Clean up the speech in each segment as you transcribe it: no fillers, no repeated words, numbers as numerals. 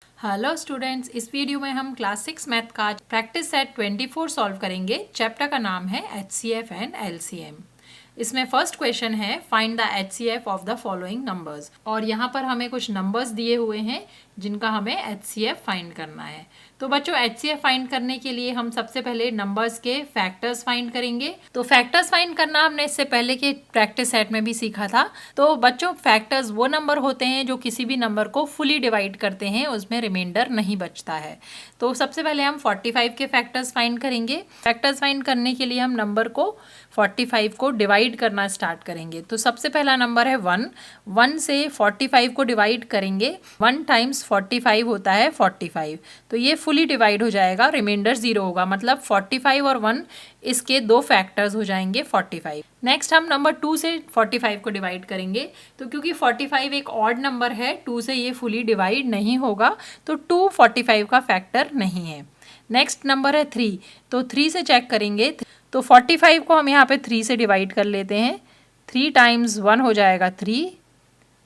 Hello students, इस video में हम क्लास 6 मैथ का प्रैक्टिस सेट 24 सॉल्व करेंगे। चैप्टर का नाम है HCF एंड LCM। इसमें फर्स्ट क्वेश्चन है find the HCF of the following numbers. और यहाँ पर हमें कुछ नंबर्स दिए हुए हैं जिनका हमें HCF फाइंड करना है। तो बच्चों, HCF फाइंड करने के लिए हम सबसे पहले नंबर्स के फैक्टर्स फाइंड करेंगे। तो फैक्टर्स फाइंड करना हमने इससे पहले के प्रैक्टिस सेट में भी सीखा था। तो बच्चों, फैक्टर्स वो नंबर होते हैं जो किसी भी नंबर को फुली डिवाइड करते हैं, उसमें रिमाइंडर नहीं बचता है। तो सबसे पहले हम 45 के फैक्टर्स फाइंड करेंगे। फैक्टर्स फाइंड करने के लिए हम नंबर को 45 को डिवाइड करना स्टार्ट करेंगे। तो सबसे पहला नंबर है 1। 1 से 45 को डिवाइड करेंगे। 1 टाइम्स 45 होता है 45। तो ये फुली डिवाइड हो जाएगा, रिमाइंडर 0 होगा, मतलब 45 और 1 इसके दो फैक्टर्स हो जाएंगे 45। नेक्स्ट हम नंबर 2 से 45 को डिवाइड करेंगे। तो क्योंकि 45 एक ऑड नंबर है, 2 से ये फुली डिवाइड नहीं होगा, तो 2 45 का फैक्टर नहीं है। नेक्स्ट नंबर है 3। तो 3 से चेक करेंगे। तो 45 को हम यहाँ पे 3 से डिवाइड कर लेते हैं। 3 टाइम्स 1 हो जाएगा 3।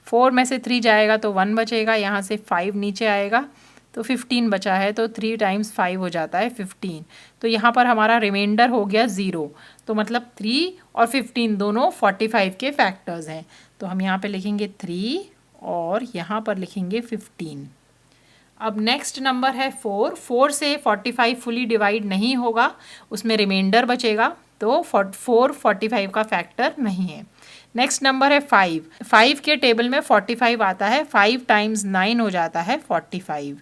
4 में से 3 जाएगा तो 1 बचेगा, यहाँ से 5 नीचे आएगा तो 15 बचा है। तो 3 टाइम्स 5 हो जाता है 15। तो यहाँ पर हमारा रिमाइंडर हो गया 0। तो मतलब 3 और 15 दोनों 45 के फैक्टर्स हैं। तो हम यहाँ पे लिखेंगे 3 और यहाँ पर लिखेंगे 15। अब नेक्स्ट नंबर है 4। 4 से 45 फुली डिवाइड नहीं होगा, उसमें रिमाइंडर बचेगा, तो 4 45 का फैक्टर नहीं है। नेक्स्ट नंबर है 5। 5 के टेबल में 45 आता है। 5 टाइम्स 9 हो जाता है 45।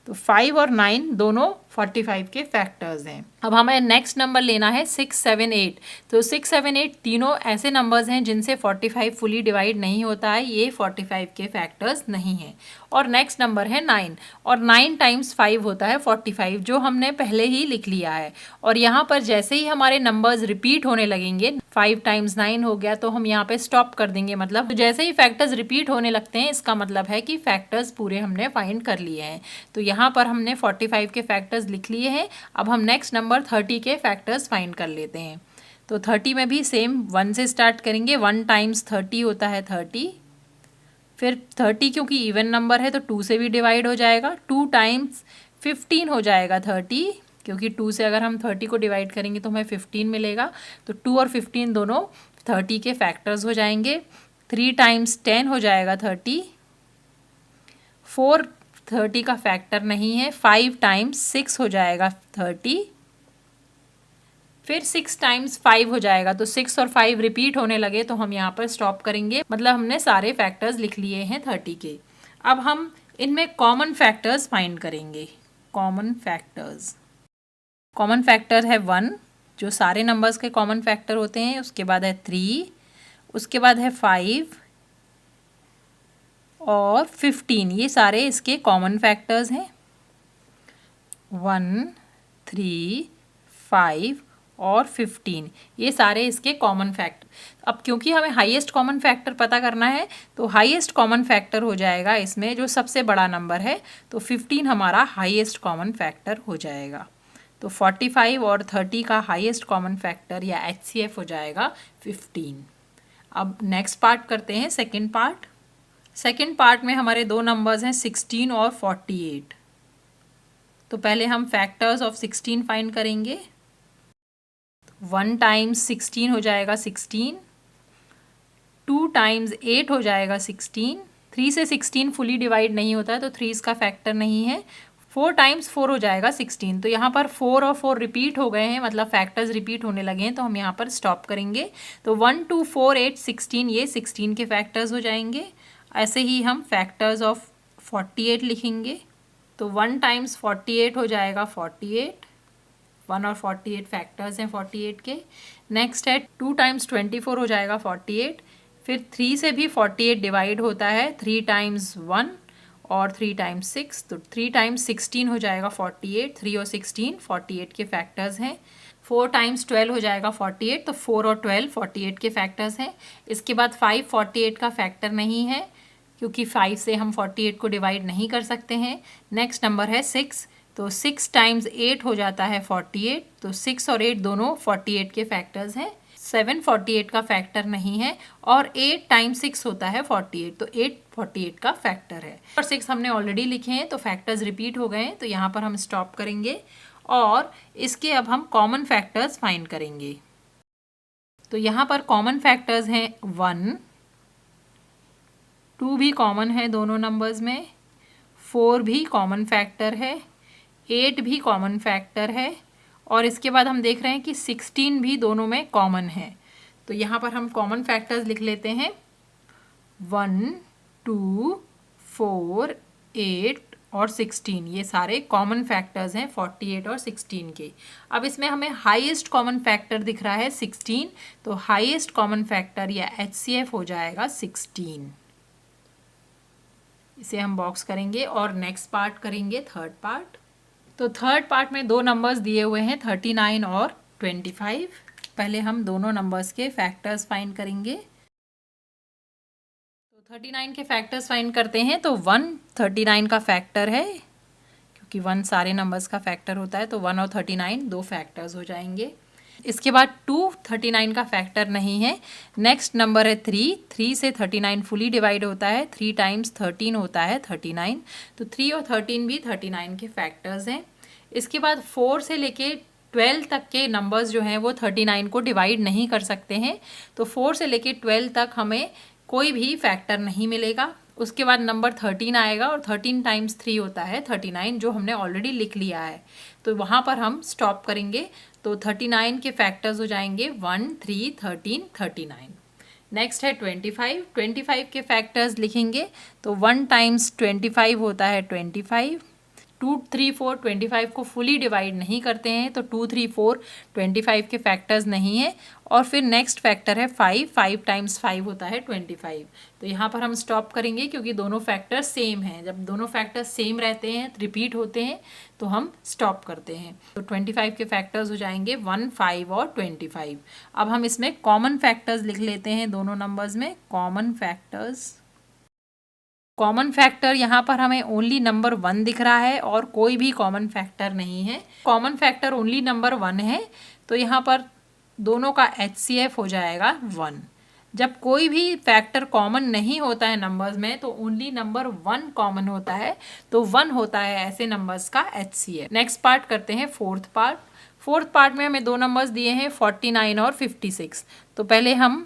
तो 5 और 9 दोनों 45 के फैक्टर्स हैं। अब हमें नेक्स्ट नंबर लेना है 6, 7, 8। तो 6, 7, 8 तीनों ऐसे नंबर्स हैं जिनसे 45 फुली डिवाइड नहीं होता है, ये 45 के फैक्टर्स नहीं हैं। और नेक्स्ट नंबर है 9। और 9 टाइम्स 5 होता है 45, जो हमने पहले ही लिख लिया है। और यहाँ पर जैसे ही हमारे नंबर्स रिपीट होने लगेंगे, 5 टाइम्स 9 हो गया, तो हम यहाँ पे स्टॉप कर देंगे। मतलब जैसे ही फैक्टर्स रिपीट होने लगते हैं, इसका मतलब है कि फैक्टर्स पूरे हमने फाइंड कर लिए हैं। तो यहाँ पर हमने 45 के फैक्टर्स लिख लिए हैं। अब हम नेक्स्ट नंबर 30 के फैक्टर्स फाइंड कर लेते हैं। तो 30 में भी सेम 1 से स्टार्ट करेंगे। 1 टाइम्स 30 होता है 30। फिर 30 क्योंकि इवन नंबर है तो 2 से भी डिवाइड हो जाएगा। 2 टाइम्स 15 हो जाएगा 30, क्योंकि 2 से अगर हम 30 को डिवाइड करेंगे तो हमें 15 मिलेगा। तो 2 और 15 दोनों 30 के फैक्टर्स हो जाएंगे। 3 टाइम्स 10 हो जाएगा 30। 4 30 का फैक्टर नहीं है। 5 टाइम्स 6 हो जाएगा 30। फिर 6 टाइम्स 5 हो जाएगा। तो 6 और 5 रिपीट होने लगे तो हम यहाँ पर स्टॉप करेंगे। मतलब हमने सारे फैक्टर्स लिख लिए हैं 30 के। अब हम इनमें कॉमन फैक्टर्स फाइंड करेंगे। कॉमन फैक्टर है 1, जो सारे नंबर्स के कॉमन फैक्टर होते हैं। उसके बाद है 3, उसके बाद है 5 और 15। ये सारे इसके कॉमन फैक्टर्स हैं। 1, 3, 5 और 15, ये सारे इसके कॉमन फैक्टर। अब क्योंकि हमें हाईएस्ट कॉमन फैक्टर पता करना है, तो हाईएस्ट कॉमन फैक्टर हो जाएगा इसमें जो सबसे बड़ा नंबर है। तो 15 हमारा हाईएस्ट कॉमन फैक्टर हो जाएगा। तो 45 और 30 का हाईएस्ट कॉमन फैक्टर या HCF हो जाएगा 15। अब नेक्स्ट पार्ट करते हैं, सेकेंड पार्ट। सेकेंड पार्ट में हमारे दो नंबर्स हैं 16 और 48। तो पहले हम फैक्टर्स ऑफ 16 फाइंड करेंगे। 1 टाइम्स 16 हो जाएगा 16। 2 टाइम्स 8 हो जाएगा 16। 3 से 16 फुली डिवाइड नहीं होता है, तो 3 इसका फैक्टर नहीं है। 4 टाइम्स 4 हो जाएगा 16। तो यहाँ पर 4 और 4 रिपीट हो गए हैं, मतलब फैक्टर्स रिपीट होने लगे हैं, तो हम यहाँ पर स्टॉप करेंगे। तो 1, 2, 4, 8, 16, ये 16 के फैक्टर्स हो जाएंगे। ऐसे ही हम फैक्टर्स ऑफ 48 लिखेंगे। तो 1 टाइम्स 48 हो जाएगा 48। 1 और 48 फैक्टर्स हैं 48 के। नेक्स्ट है 2 टाइम्स 24 हो जाएगा 48। फिर 3 से भी 48 डिवाइड होता है। 3 टाइम्स 1 और 3 टाइम्स 6, तो 3 टाइम्स 16 हो जाएगा 48। 3 और 16 48 के फैक्टर्स हैं। 4 टाइम्स 12 हो जाएगा 48, तो 4 और 12 48 के फैक्टर्स हैं। इसके बाद 5 48 का फैक्टर नहीं है, क्योंकि 5 से हम 48 को डिवाइड नहीं कर सकते हैं। नेक्स्ट नंबर है 6। तो 6 टाइम्स 8 हो जाता है 48। तो 6 और 8 दोनों 48 के फैक्टर्स हैं। 7 48 का फैक्टर नहीं है और 8 टाइम्स 6 होता है 48, तो 8 48 का फैक्टर है। और 6 हमने ऑलरेडी लिखे हैं तो फैक्टर्स रिपीट हो गए हैं, तो यहाँ पर हम स्टॉप करेंगे और इसके अब हम कॉमन फैक्टर्स फाइंड करेंगे। तो यहाँ पर कॉमन फैक्टर्स हैं 1, 2 भी कॉमन है दोनों नंबर्स में, 4 भी कॉमन फैक्टर है, 8 भी कॉमन फैक्टर है और इसके बाद हम देख रहे हैं कि 16 भी दोनों में कॉमन है। तो यहाँ पर हम कॉमन फैक्टर्स लिख लेते हैं 1, 2, 4, 8 और 16, ये सारे कॉमन फैक्टर्स हैं 48 और 16 के। अब इसमें हमें हाईएस्ट कॉमन फैक्टर दिख रहा है 16, तो हाईएस्ट कॉमन फैक्टर या HCF हो जाएगा 16। इसे हम बॉक्स करेंगे और नेक्स्ट पार्ट करेंगे, थर्ड पार्ट। तो थर्ड पार्ट में दो नंबर्स दिए हुए हैं 39 और 25। पहले हम दोनों नंबर्स के फैक्टर्स फाइंड करेंगे। तो 39 के फैक्टर्स फाइंड करते हैं। तो 1 39 का फैक्टर है, क्योंकि 1 सारे नंबर्स का फैक्टर होता है, तो 1 और 39 दो फैक्टर्स हो जाएंगे। इसके बाद 2 39 का फैक्टर नहीं है। नेक्स्ट नंबर है 3 से 39 फुली डिवाइड होता है, 3 टाइम्स 13 होता है 39, तो 3 और 13 भी 39 के फैक्टर्स हैं। इसके बाद 4 से लेके 12 तक के नंबर्स जो हैं वो 39 को डिवाइड नहीं कर सकते हैं, तो 4 से लेके 12 तक हमें कोई भी फैक्टर नहीं मिलेगा। उसके बाद नंबर 13 आएगा और 13 टाइम्स 3 होता है 39, जो हमने ऑलरेडी लिख लिया है, तो वहाँ पर हम स्टॉप करेंगे। तो 39 के फैक्टर्स हो जाएंगे 1, 3, 13, 39। नेक्स्ट है 25 के फैक्टर्स लिखेंगे। तो 1 टाइम्स 25 होता है 25, 2, 3, 4 25 को फुली डिवाइड नहीं करते हैं, तो 2, 3, 4 25 के फैक्टर्स नहीं है। और फिर नेक्स्ट फैक्टर है 5 टाइम्स 5 होता है 25। तो यहाँ पर हम स्टॉप करेंगे क्योंकि दोनों फैक्टर्स सेम हैं। जब दोनों फैक्टर्स सेम रहते हैं, रिपीट होते हैं, तो हम स्टॉप करते हैं। तो 25 के फैक्टर्स हो जाएंगे 1, 5 और 25। अब हम इसमें कॉमन फैक्टर्स लिख लेते हैं दोनों नंबर्स में। कॉमन फैक्टर यहाँ पर हमें ओनली नंबर 1 दिख रहा है और कोई भी कॉमन फैक्टर नहीं है। कॉमन फैक्टर ओनली नंबर 1 है, तो यहाँ पर दोनों का HCF हो जाएगा 1। जब कोई भी फैक्टर कॉमन नहीं होता है नंबर्स में, तो ओनली नंबर 1 कॉमन होता है, तो 1 होता है ऐसे नंबर्स का HCF। नेक्स्ट पार्ट करते हैं, फोर्थ पार्ट में हमें दो नंबर्स दिए हैं 49 और 56। तो पहले हम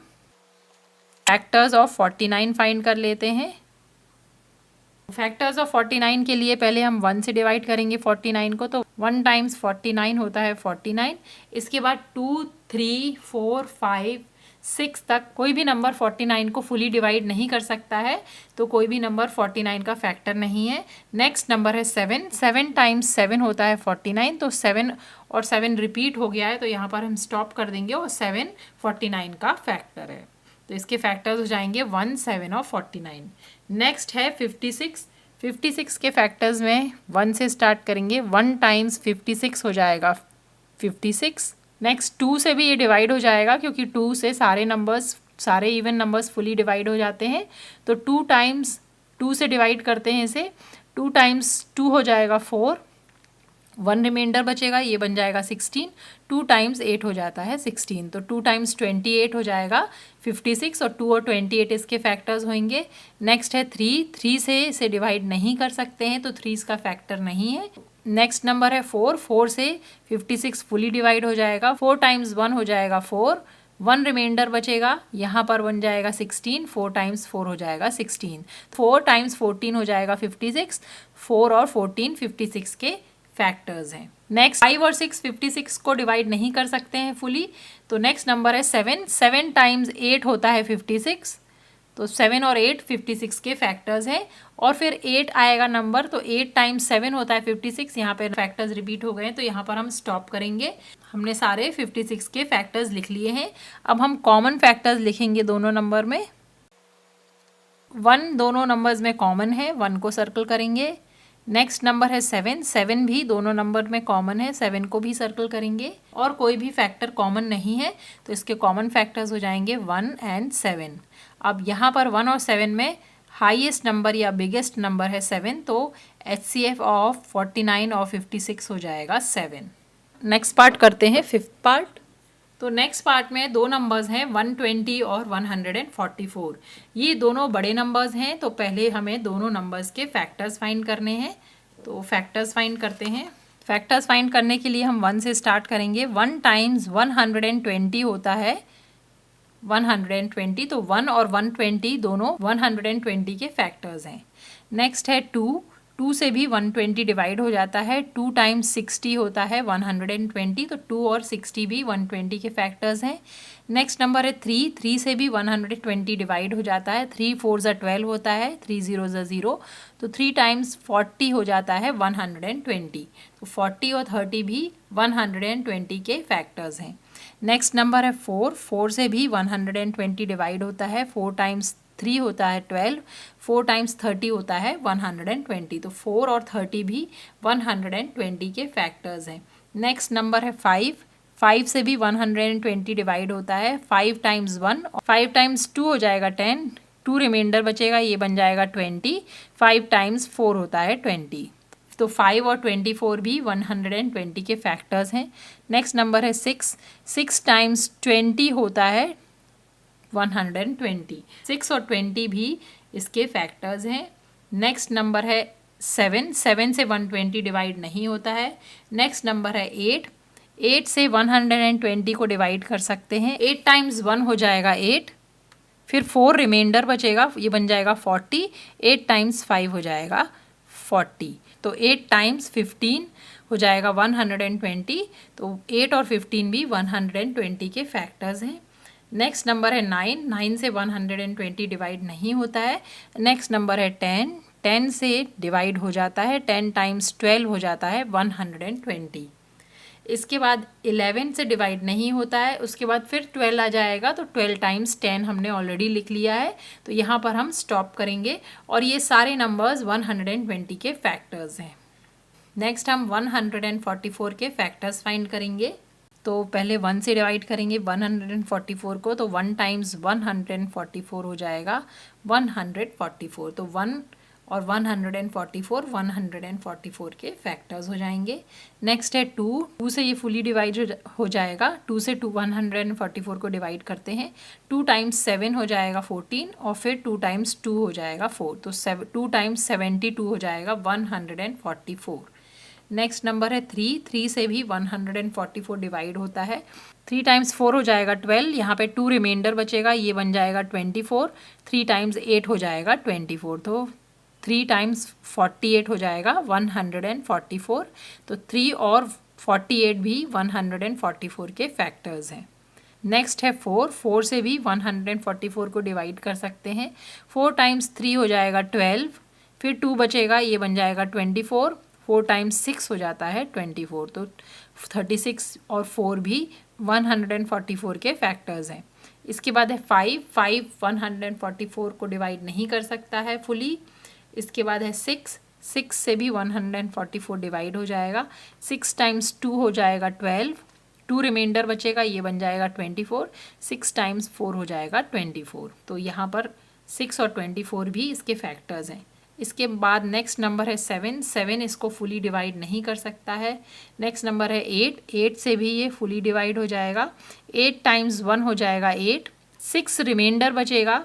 फैक्टर्स ऑफ 49 फाइंड कर लेते हैं। फैक्टर्स ऑफ 49 के लिए पहले हम 1 से डिवाइड करेंगे 49 को, तो 1 टाइम्स 49 होता है 49। इसके बाद 2, 3, 4, 5, 6 तक कोई भी नंबर 49 को फुली डिवाइड नहीं कर सकता है, तो कोई भी नंबर 49 का फैक्टर नहीं है। नेक्स्ट नंबर है 7 टाइम्स 7 होता है 49, तो 7 और 7 रिपीट हो गया है, तो यहाँ पर हम स्टॉप कर देंगे और 7 49 का फैक्टर है, तो इसके फैक्टर्स हो जाएंगे 1, 7 और 49। नेक्स्ट है 56 के फैक्टर्स में 1 से स्टार्ट करेंगे। 1 टाइम्स 56 हो जाएगा 56। नेक्स्ट 2 से भी ये डिवाइड हो जाएगा, क्योंकि 2 से सारे इवन नंबर्स फुली डिवाइड हो जाते हैं, तो 2 टाइम्स 2 से डिवाइड करते हैं इसे। 2 टाइम्स 2 हो जाएगा 4, 1 रिमाइंडर बचेगा, ये बन जाएगा 16। 2 टाइम्स 8 हो जाता है 16, तो 2 टाइम्स 28 हो जाएगा 56, और 2 और 28 इसके फैक्टर्स होंगे। नेक्स्ट है 3 से इसे डिवाइड नहीं कर सकते हैं, तो 3 इसका फैक्टर नहीं है। नेक्स्ट नंबर है 4 से 56 फुली डिवाइड हो जाएगा। 4 टाइम्स 1 हो जाएगा 4, 1 रिमाइंडर बचेगा, यहाँ पर बन जाएगा 16। 4 टाइम्स 4 हो जाएगा 16। 4 टाइम्स 14 हो जाएगा 56। 4 और 14 56 के फैक्टर्स हैं। नेक्स्ट 5 और 6 56 को डिवाइड नहीं कर सकते हैं फुली, तो नेक्स्ट नंबर है 7 टाइम्स 8 होता है 56, तो 7 और 8 56 के फैक्टर्स हैं। और फिर 8 आएगा नंबर, तो 8 टाइम्स 7 होता है 56, यहाँ पे फैक्टर्स रिपीट हो गए हैं, तो यहाँ पर हम स्टॉप करेंगे। हमने सारे 56 के फैक्टर्स लिख लिए हैं। अब हम कॉमन फैक्टर्स लिखेंगे दोनों नंबर में। 1 दोनों नंबर्स में कॉमन है, 1 को सर्कल करेंगे। नेक्स्ट नंबर है 7 भी दोनों नंबर में कॉमन है, 7 को भी सर्कल करेंगे। और कोई भी फैक्टर कॉमन नहीं है, तो इसके कॉमन फैक्टर्स हो जाएंगे 1 and 7। अब यहाँ पर 1 और 7 में हाईएस्ट नंबर या बिगेस्ट नंबर है 7, तो HCF ऑफ 49 और 56 हो जाएगा 7। नेक्स्ट पार्ट करते हैं, फिफ्थ पार्ट। तो नेक्स्ट पार्ट में दो नंबर्स हैं 120 और 144। ये दोनों बड़े नंबर्स हैं, तो पहले हमें दोनों नंबर्स के फैक्टर्स फाइंड करने हैं। तो फैक्टर्स फाइंड करते हैं। फैक्टर्स फाइंड करने के लिए हम 1 से स्टार्ट करेंगे। 1 टाइम्स 120 होता है 120, तो 1 और 120 दोनों 120 के फैक्टर्स हैं। नेक्स्ट है 2 से भी 120 डिवाइड हो जाता है। 2 टाइम्स 60 होता है 120, तो 2 और 60 भी 120 के फैक्टर्स हैं। नेक्स्ट नंबर है 3 से भी 120 डिवाइड हो जाता है। 3 4 12 होता है, 3 0 0, तो 3 टाइम्स 40 हो जाता है 120, तो 40 और 30 भी 120 के फैक्टर्स हैं। नेक्स्ट नंबर है 4 से भी 120 डिवाइड होता है। 4 टाइम्स 3 होता है 12, 4 टाइम्स 30 होता है 120, तो 4 और 30 भी 120 के फैक्टर्स हैं। नेक्स्ट नंबर है 5 से भी 120 डिवाइड होता है। 5 टाइम्स 1, 5 टाइम्स 2 हो जाएगा 10, 2 रिमाइंडर बचेगा, ये बन जाएगा 20। 5 टाइम्स 4 होता है 20, तो 5 और 24 भी 120 के फैक्टर्स हैं। नेक्स्ट नंबर है 6 टाइम्स 20 होता है 120, 6 और 20 भी इसके फैक्टर्स हैं। नेक्स्ट नंबर है 7 से 120 डिवाइड नहीं होता है। नेक्स्ट नंबर है 8 से 120 को डिवाइड कर सकते हैं। 8 टाइम्स 1 हो जाएगा 8, फिर 4 रिमाइंडर बचेगा, ये बन जाएगा 40। 8 टाइम्स 5 हो जाएगा 40, तो 8 टाइम्स 15 हो जाएगा 120, तो 8 और 15 भी 120 के फैक्टर्स हैं। नेक्स्ट नंबर है 9 से 120 डिवाइड नहीं होता है। नेक्स्ट नंबर है 10 से डिवाइड हो जाता है। 10 टाइम्स 12 हो जाता है 120। इसके बाद 11 से डिवाइड नहीं होता है, उसके बाद फिर 12 आ जाएगा, तो 12 टाइम्स 10 हमने ऑलरेडी लिख लिया है, तो यहाँ पर हम स्टॉप करेंगे। और ये सारे नंबर्स 120 के फैक्टर्स हैं। नेक्स्ट हम 144 के फैक्टर्स फाइंड करेंगे। तो पहले 1 से डिवाइड करेंगे 144 को, तो 1 टाइम्स 144 हो जाएगा 144, तो 1 और 144 के फैक्टर्स हो जाएंगे। नेक्स्ट है 2 से ये फुली डिवाइड हो जाएगा। 2 से 144 को डिवाइड करते हैं। 2 टाइम्स 7 हो जाएगा 14, और फिर 2 टाइम्स 2 हो जाएगा 4, तो 2 टाइम्स 72 हो जाएगा 144। नेक्स्ट नंबर है 3 से भी 144 डिवाइड होता है। 3 टाइम्स 4 हो जाएगा 12, यहाँ पे 2 रिमाइंडर बचेगा, ये बन जाएगा 24। 3 टाइम्स 8 हो जाएगा 24, तो 3 टाइम्स 48 हो जाएगा 144, तो 3 और 48 भी 144 के फैक्टर्स हैं। नेक्स्ट है 4 से भी 144 को डिवाइड कर सकते हैं। 4 टाइम्स 3 हो जाएगा 12, फिर 2 बचेगा, ये बन जाएगा 24। 4 टाइम्स 6 हो जाता है 24, तो 36 और 4 भी 144 के फैक्टर्स हैं। इसके बाद है 5 144 को डिवाइड नहीं कर सकता है फुली। इसके बाद है 6 से भी 144 डिवाइड हो जाएगा। 6 टाइम्स 2 हो जाएगा 12, 2 रिमाइंडर बचेगा, ये बन जाएगा 24। 6 टाइम्स 4 हो जाएगा 24, तो यहाँ पर 6 और 24 भी इसके फैक्टर्स हैं। इसके बाद नेक्स्ट नंबर है 7 इसको फुली डिवाइड नहीं कर सकता है। नेक्स्ट नंबर है 8 से भी ये फुली डिवाइड हो जाएगा। 8 टाइम्स 1 हो जाएगा 8, 6 रिमाइंडर बचेगा,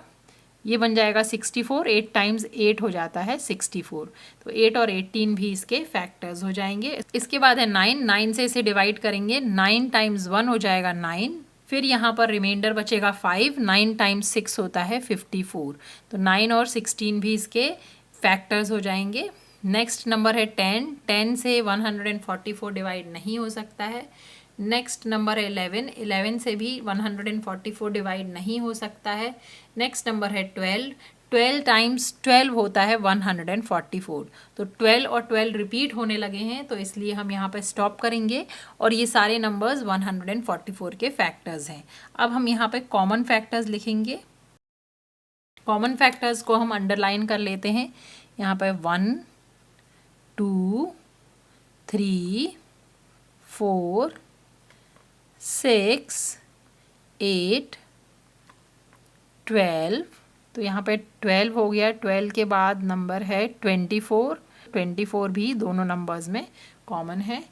ये बन जाएगा 64। 8 टाइम्स 8 हो जाता है 64, तो 8 और 18 भी इसके फैक्टर्स हो जाएंगे। इसके बाद है 9 से इसे डिवाइड करेंगे। 9 टाइम्स 1 हो जाएगा 9, फिर यहाँ पर रिमाइंडर बचेगा 5। 9 टाइम्स 6 होता है 54, तो 9 और 16 भी इसके फैक्टर्स हो जाएंगे। नेक्स्ट नंबर है 10 से 144 डिवाइड नहीं हो सकता है। नेक्स्ट नंबर है 11 से भी 144 डिवाइड नहीं हो सकता है। नेक्स्ट नंबर है 12 टाइम्स 12 होता है 144, तो 12 और 12 रिपीट होने लगे हैं, तो इसलिए हम यहाँ पे स्टॉप करेंगे। और ये सारे नंबर्स 144 के फैक्टर्स हैं। अब हम यहाँ पे कॉमन फैक्टर्स लिखेंगे। कॉमन फैक्टर्स को हम अंडरलाइन कर लेते हैं। यहाँ पे 1 2 3 4 6 8 12, तो यहाँ पे 12 हो गया। 12 के बाद नंबर है 24 भी दोनों नंबर्स में कॉमन है।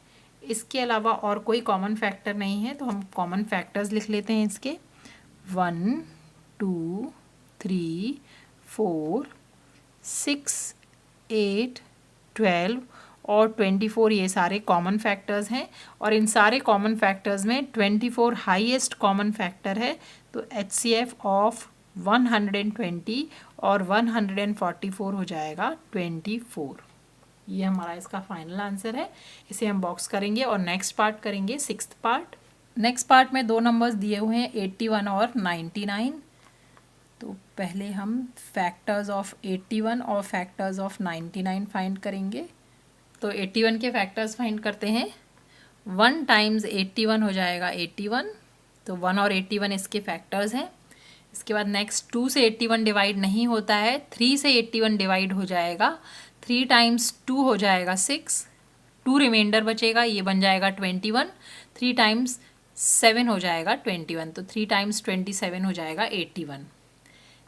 इसके अलावा और कोई कॉमन फैक्टर नहीं है, तो हम कॉमन फैक्टर्स लिख लेते हैं इसके। 1 2 3 4 6 8 12 और 24 ये सारे कॉमन फैक्टर्स हैं, और इन सारे कॉमन फैक्टर्स में 24 हाईएस्ट कॉमन फैक्टर है। तो HCF ऑफ 120 और 144 हो जाएगा 24। ये हमारा इसका फाइनल आंसर है। इसे हम बॉक्स करेंगे और नेक्स्ट पार्ट करेंगे, 6th पार्ट। नेक्स्ट पार्ट में दो नंबर्स दिए हुए हैं 81 और 99। तो पहले हम फैक्टर्स ऑफ 81 और फैक्टर्स ऑफ 99 फाइंड करेंगे। तो 81 के फैक्टर्स फाइंड करते हैं। 1 टाइम्स 81 हो जाएगा 81, तो 1 और 81 इसके फैक्टर्स हैं। इसके बाद नेक्स्ट 2 से 81 डिवाइड नहीं होता है, 3 से 81 डिवाइड हो जाएगा। 3 टाइम्स 2 हो जाएगा 6, 2 रिमाइंडर बचेगा, ये बन जाएगा 21। 3 टाइम्स 7 हो जाएगा 21, तो 3 टाइम्स 27 हो जाएगा 81।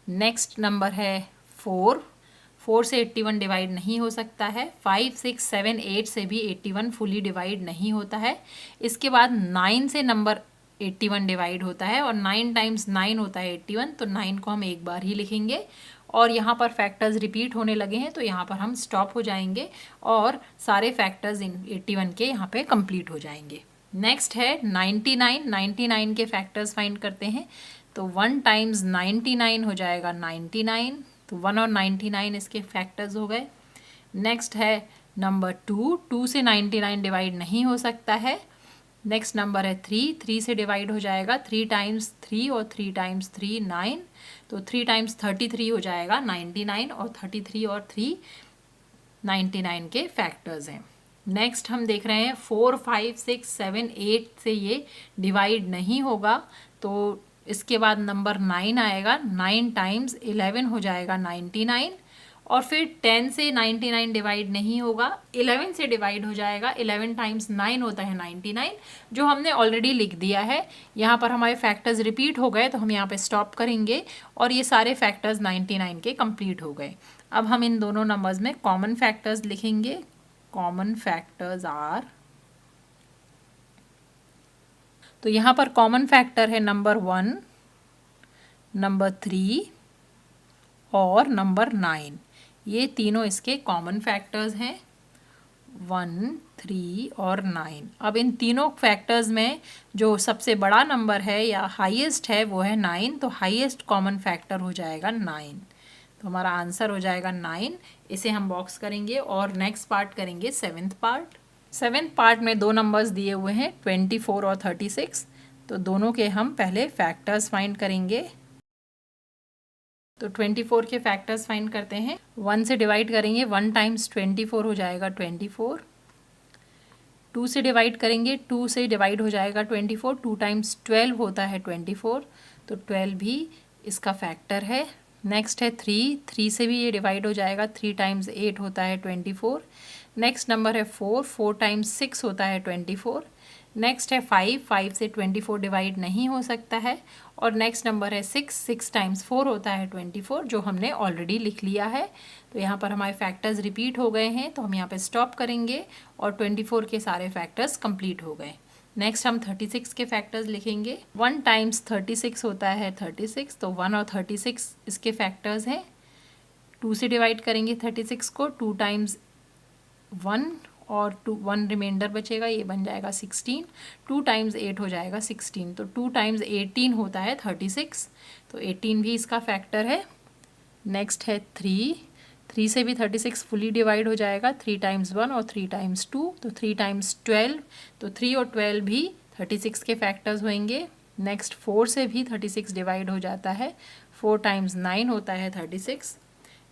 नेक्स्ट नंबर है 4। 4 से 81 डिवाइड नहीं हो सकता है। 5 6 7 8 से भी 81 फुली डिवाइड नहीं होता है। इसके बाद 9 से नंबर 81 डिवाइड होता है, और 9 टाइम्स 9 होता है 81, तो 9 को हम एक बार ही लिखेंगे। और यहाँ पर फैक्टर्स रिपीट होने लगे हैं, तो यहाँ पर हम स्टॉप हो जाएंगे और सारे फैक्टर्स इन 81 के यहाँ पे कंप्लीट हो जाएंगे। नेक्स्ट है 99। 99 के फैक्टर्स फाइंड करते हैं। तो 1 टाइम्स 99 हो जाएगा 99, तो 1 और 99 इसके फैक्टर्स हो गए। नेक्स्ट है नंबर 2। 2 से 99 डिवाइड नहीं हो सकता है। नेक्स्ट नंबर है 3। 3 से डिवाइड हो जाएगा। 3 टाइम्स 3 और 3 टाइम्स 3 9, तो 3 टाइम्स 33 हो जाएगा 99, और 33 और 3 99 के फैक्टर्स हैं। नेक्स्ट हम देख रहे हैं 4 5 6 7 8 से ये डिवाइड नहीं होगा, तो इसके बाद नंबर 9 आएगा। 9 टाइम्स 11 हो जाएगा 99, और फिर 10 से 99 डिवाइड नहीं होगा, 11 से डिवाइड हो जाएगा। 11 टाइम्स 9 होता है 99, जो हमने ऑलरेडी लिख दिया है। यहाँ पर हमारे फैक्टर्स रिपीट हो गए, तो हम यहाँ पे स्टॉप करेंगे, और ये सारे फैक्टर्स 99 के कंप्लीट हो गए। अब हम इन दोनों नंबर्स में कॉमन फैक्टर्स लिखेंगे। कॉमन फैक्टर्स आर, तो यहाँ पर कॉमन फैक्टर है नंबर 1, नंबर 3 और नंबर 9। ये तीनों इसके कॉमन फैक्टर्स हैं, 1 3 और 9। अब इन तीनों फैक्टर्स में जो सबसे बड़ा नंबर है या हाईएस्ट है वो है 9, तो हाईएस्ट कॉमन फैक्टर हो जाएगा 9। तो हमारा आंसर हो जाएगा 9। इसे हम बॉक्स करेंगे और नेक्स्ट पार्ट करेंगे 7th पार्ट। 7th पार्ट में दो नंबर्स दिए हुए हैं 24 और 36, तो दोनों के हम पहले फैक्टर्स फाइंड करेंगे। तो 24 के फैक्टर्स फाइंड करते हैं। 1 से डिवाइड करेंगे, 1 टाइम्स 24 हो जाएगा 24। 2 से डिवाइड करेंगे, 2 से डिवाइड हो जाएगा 24। 2 टाइम्स 12 होता है 24, तो 12 भी इसका फैक्टर है। नेक्स्ट है 3। 3 से भी ये डिवाइड हो जाएगा। 3 टाइम्स 8 होता है 24। नेक्स्ट नंबर है 4। 4 टाइम्स 6 होता है 24। नेक्स्ट है 5। 5 से 24 डिवाइड नहीं हो सकता है। और नेक्स्ट नंबर है 6। 6 टाइम्स 4 होता है 24, जो हमने ऑलरेडी लिख लिया है। तो यहाँ पर हमारे फैक्टर्स रिपीट हो गए हैं, तो हम यहाँ पे स्टॉप करेंगे, और 24 के सारे फैक्टर्स कंप्लीट हो गए। नेक्स्ट हम 36 के फैक्टर्स लिखेंगे। 1 टाइम्स 36 होता है 36, तो 1 और 36 इसके फैक्टर्स हैं। 2 से डिवाइड करेंगे 36 को। 2 टाइम्स 1 और 1 रिमाइंडर बचेगा, ये बन जाएगा 16। 2 टाइम्स 8 हो जाएगा 16, तो 2 टाइम्स 18 होता है 36, तो 18 भी इसका फैक्टर है। नेक्स्ट है 3। 3 से भी 36 फुली डिवाइड हो जाएगा। 3 टाइम्स 1 और 3 टाइम्स 2, तो 3 टाइम्स 12, तो 3 और 12 भी 36 के फैक्टर्स होंगे। नेक्स्ट 4 से भी 36 डिवाइड हो जाता है। 4 टाइम्स 9 होता है 36।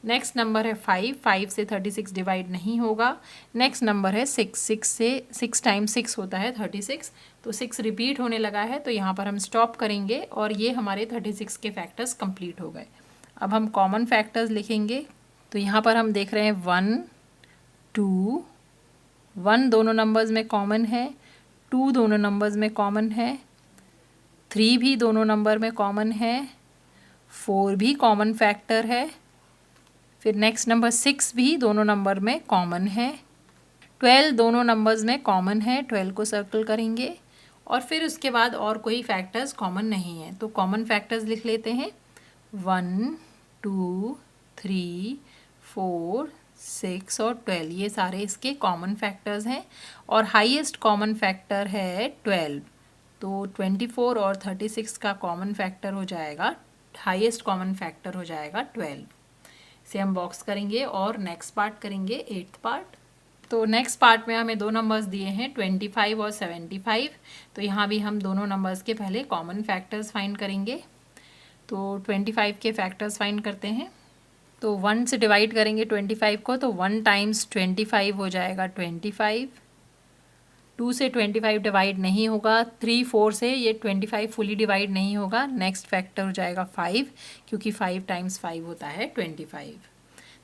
नेक्स्ट नंबर है 5। 5 से 36 डिवाइड नहीं होगा। नेक्स्ट नंबर है 6। 6 से 6 टाइम्स 6 होता है 36, तो 6 रिपीट होने लगा है, तो यहाँ पर हम स्टॉप करेंगे, और ये हमारे 36 के फैक्टर्स कंप्लीट हो गए। अब हम कॉमन फैक्टर्स लिखेंगे। तो यहाँ पर हम देख रहे हैं 1 2। 1 दोनों नंबर्स में कॉमन है, 2 दोनों नंबर्स में कॉमन है, 3 भी दोनों नंबर में कॉमन है, 4 भी कॉमन फैक्टर है। फिर नेक्स्ट नंबर 6 भी दोनों नंबर में कॉमन है। 12 दोनों नंबर्स में कॉमन है, 12 को सर्कल करेंगे और फिर उसके बाद और कोई फैक्टर्स कॉमन नहीं है तो कॉमन फैक्टर्स लिख लेते हैं 1 2 3 4 6 और 12, ये सारे इसके कॉमन फैक्टर्स हैं और हाईएस्ट कॉमन फैक्टर है 12, तो 24 और 36 का कॉमन फैक्टर हो जाएगा, हाईएस्ट कॉमन फैक्टर हो जाएगा 12। इसे हम बॉक्स करेंगे और नेक्स्ट पार्ट करेंगे, 8th पार्ट। तो नेक्स्ट पार्ट में हमें दो नंबर्स दिए हैं 25 और 75, तो यहाँ भी हम दोनों नंबर्स के पहले कॉमन फैक्टर्स फाइंड करेंगे। तो 25 के फैक्टर्स फाइंड करते हैं। तो 1 से डिवाइड करेंगे 25 को, तो 1 टाइम्स 25 हो जाएगा 25। 2 से 25 डिवाइड नहीं होगा, 3 4 से ये 25 फुली डिवाइड नहीं होगा। नेक्स्ट फैक्टर हो जाएगा 5, क्योंकि 5 टाइम्स 5 होता है 25।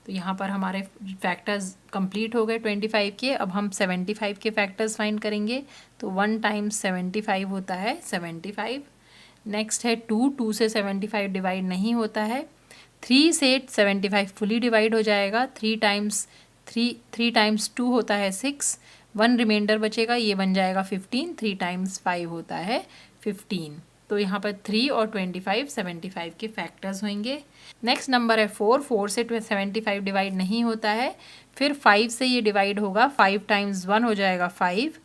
तो यहाँ पर हमारे फैक्टर्स कंप्लीट हो गए 25 के। अब हम 75 के फैक्टर्स फाइंड करेंगे। तो 1 टाइम्स 75 होता है 75। नेक्स्ट है 2 से 75 डिवाइड नहीं होता है। 3 से 75 फुली डिवाइड हो जाएगा। 3 टाइम्स 2 होता है 6, 1 रिमाइंडर बचेगा, ये बन जाएगा 15। 3 टाइम्स 5 होता है 15। तो यहाँ पर 3 और 25 75 के फैक्टर्स होंगे। नेक्स्ट नंबर है 4 से 75 डिवाइड नहीं होता है। फिर 5 से ये डिवाइड होगा, 5 टाइम्स 1 हो जाएगा 5,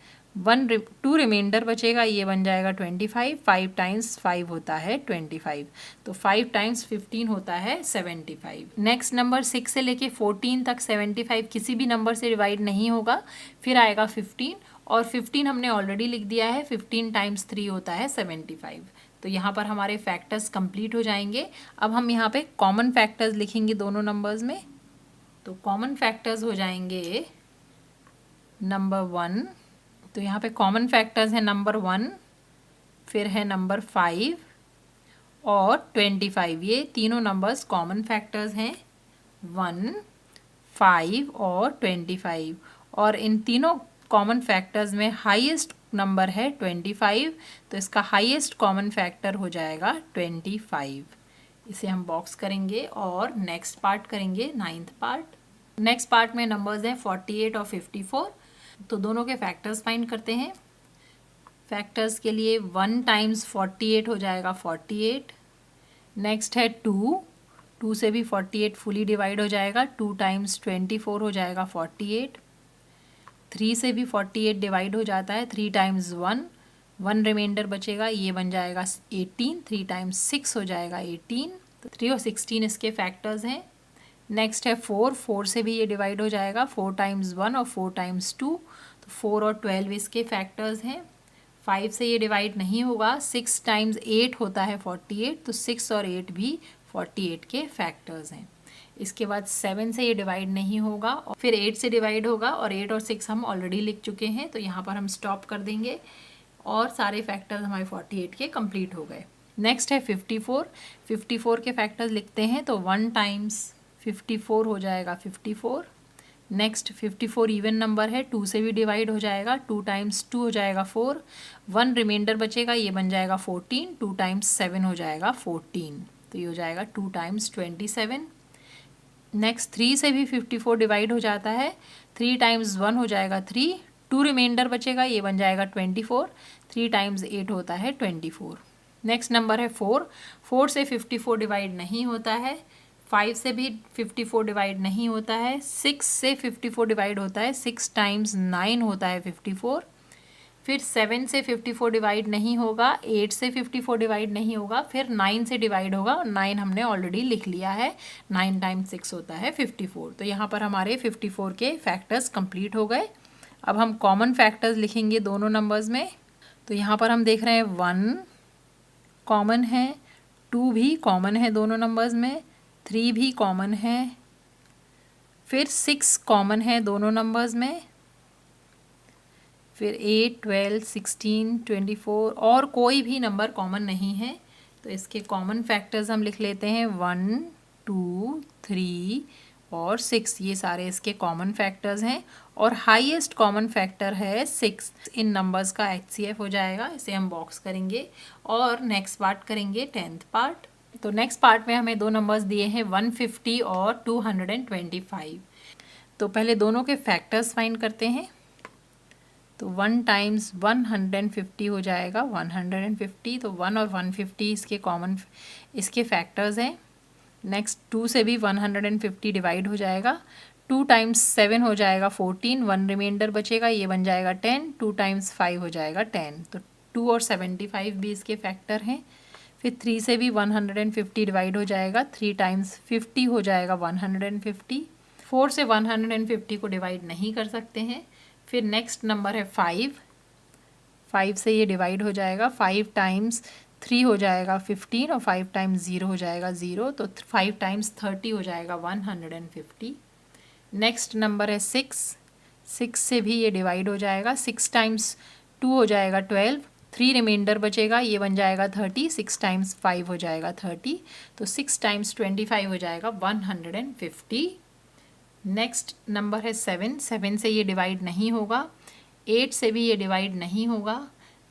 2 रिमाइंडर बचेगा, ये बन जाएगा 25। 5 टाइम्स 5 होता है 25, तो 5 टाइम्स 15 होता है 75। नेक्स्ट नंबर 6 से लेके 14 तक 75 किसी भी नंबर से डिवाइड नहीं होगा। फिर आएगा 15 और 15 हमने ऑलरेडी लिख दिया है, 15 टाइम्स 3 होता है 75। तो यहाँ पर हमारे फैक्टर्स कंप्लीट हो जाएंगे। अब हम यहाँ पे कॉमन फैक्टर्स लिखेंगे दोनों नंबर्स में। तो कॉमन फैक्टर्स हो जाएंगे नंबर 1, तो यहाँ पे कॉमन फैक्टर्स है नंबर 1, फिर है नंबर 5 और 25। ये तीनों नंबर्स कॉमन फैक्टर्स हैं, 1 5 और 25। और इन तीनों कॉमन फैक्टर्स में हाईएस्ट नंबर है 25, तो इसका हाईएस्ट कॉमन फैक्टर हो जाएगा 25। इसे हम बॉक्स करेंगे और नेक्स्ट पार्ट करेंगे, 9th पार्ट। नेक्स्ट पार्ट में नंबर्स हैं 48 और 54, तो दोनों के फैक्टर्स फाइंड करते हैं। फैक्टर्स के लिए 1 टाइम्स 48 हो जाएगा 48। नेक्स्ट है 2 से भी 48 फुली डिवाइड हो जाएगा, 2 टाइम्स 24 हो जाएगा 48। 3 से भी 48 डिवाइड हो जाता है, 3 टाइम्स 1 रिमाइंडर बचेगा, ये बन जाएगा 18। 3 टाइम्स 6 हो जाएगा 18। तो 3 और 16 इसके फैक्टर्स हैं। नेक्स्ट है 4 से भी ये डिवाइड हो जाएगा, 4 टाइम्स 1 और 4 टाइम्स 2, तो 4 और 12 इसके फैक्टर्स हैं। 5 से ये डिवाइड नहीं होगा, 6 टाइम्स 8 होता है 48, तो 6 और 8 भी 48 के फैक्टर्स हैं। इसके बाद 7 से ये डिवाइड नहीं होगा, और फिर 8 से डिवाइड होगा, और 8 और 6 हम ऑलरेडी लिख चुके हैं, तो यहाँ पर हम स्टॉप कर देंगे और सारे फैक्टर्स हमारे 48 के कंप्लीट हो गए। नेक्स्ट है 54 के फैक्टर्स लिखते हैं। तो 1 टाइम्स 54 हो जाएगा 54। नेक्स्ट 54 इवन नंबर है, 2 से भी डिवाइड हो जाएगा, 2 टाइम्स 2 हो जाएगा 4, 1 रिमाइंडर बचेगा, ये बन जाएगा 14। 2 टाइम्स 7 हो जाएगा 14, तो ये हो जाएगा 2 टाइम्स 27। नेक्स्ट 3 से भी 54 डिवाइड हो जाता है, 3 टाइम्स 1 हो जाएगा 3, 2 रिमाइंडर बचेगा, ये बन जाएगा 24। 3 टाइम्स 8 होता है 24। नेक्स्ट नंबर है 4 से 54 डिवाइड नहीं होता है, 5 से भी 54 डिवाइड नहीं होता है, 6 से 54 डिवाइड होता है, 6 टाइम्स 9 होता है 54। फिर 7 से 54 डिवाइड नहीं होगा, 8 से 54 डिवाइड नहीं होगा, फिर 9 से डिवाइड होगा, और 9 हमने ऑलरेडी लिख लिया है, 9 टाइम्स 6 होता है 54। तो यहाँ पर हमारे 54 के फैक्टर्स कंप्लीट हो गए। अब हम कॉमन फैक्टर्स लिखेंगे दोनों नंबर्स में। तो यहाँ पर हम देख रहे हैं 1 कॉमन है, 2 भी कॉमन है दोनों नंबर्स में, 3 भी कॉमन है, फिर 6 कॉमन है दोनों नंबर्स में, फिर 8 12 16 24 और कोई भी नंबर कॉमन नहीं है। तो इसके कॉमन फैक्टर्स हम लिख लेते हैं 1 2 3 और 6, ये सारे इसके कॉमन फैक्टर्स हैं। और हाईएस्ट कॉमन फैक्टर है 6, इन नंबर्स का HCF हो जाएगा। इसे हम बॉक्स करेंगे और नेक्स्ट पार्ट करेंगे, 10th पार्ट। तो नेक्स्ट पार्ट में हमें दो नंबर्स दिए हैं 150 और 225। तो पहले दोनों के फैक्टर्स फाइंड करते हैं। तो 1 टाइम्स 150 हो जाएगा 150, तो 1 और 150 इसके कॉमन इसके फैक्टर्स हैं। नेक्स्ट 2 से भी 150 डिवाइड हो जाएगा। 2 टाइम्स 7 हो जाएगा 14, 1 रिमाइंडर बचेगा, ये बन जाएगा 10। 2 टाइम्स 5 हो जाएगा 10, तो 2 और 75 भी इसके फैक्टर हैं। फिर 3 से भी 150 डिवाइड हो जाएगा, 3 टाइम्स 50 हो जाएगा 150। 4 से 150 को डिवाइड नहीं कर सकते हैं। फिर नेक्स्ट नंबर है 5 से ये डिवाइड हो जाएगा, 5 टाइम्स 3 हो जाएगा 15 और 5 टाइम्स 0 हो जाएगा 0, तो 5 टाइम्स 30 हो जाएगा 150। नेक्स्ट नंबर है 6 से भी ये डिवाइड हो जाएगा, 6 टाइम्स 2 हो जाएगा 12, 3 रिमाइंडर बचेगा, ये बन जाएगा 30, 6 टाइम्स 5 हो जाएगा 30, तो 6 टाइम्स 25 हो जाएगा 150। नेक्स्ट नंबर है 7 से ये डिवाइड नहीं होगा, 8 से भी ये डिवाइड नहीं होगा,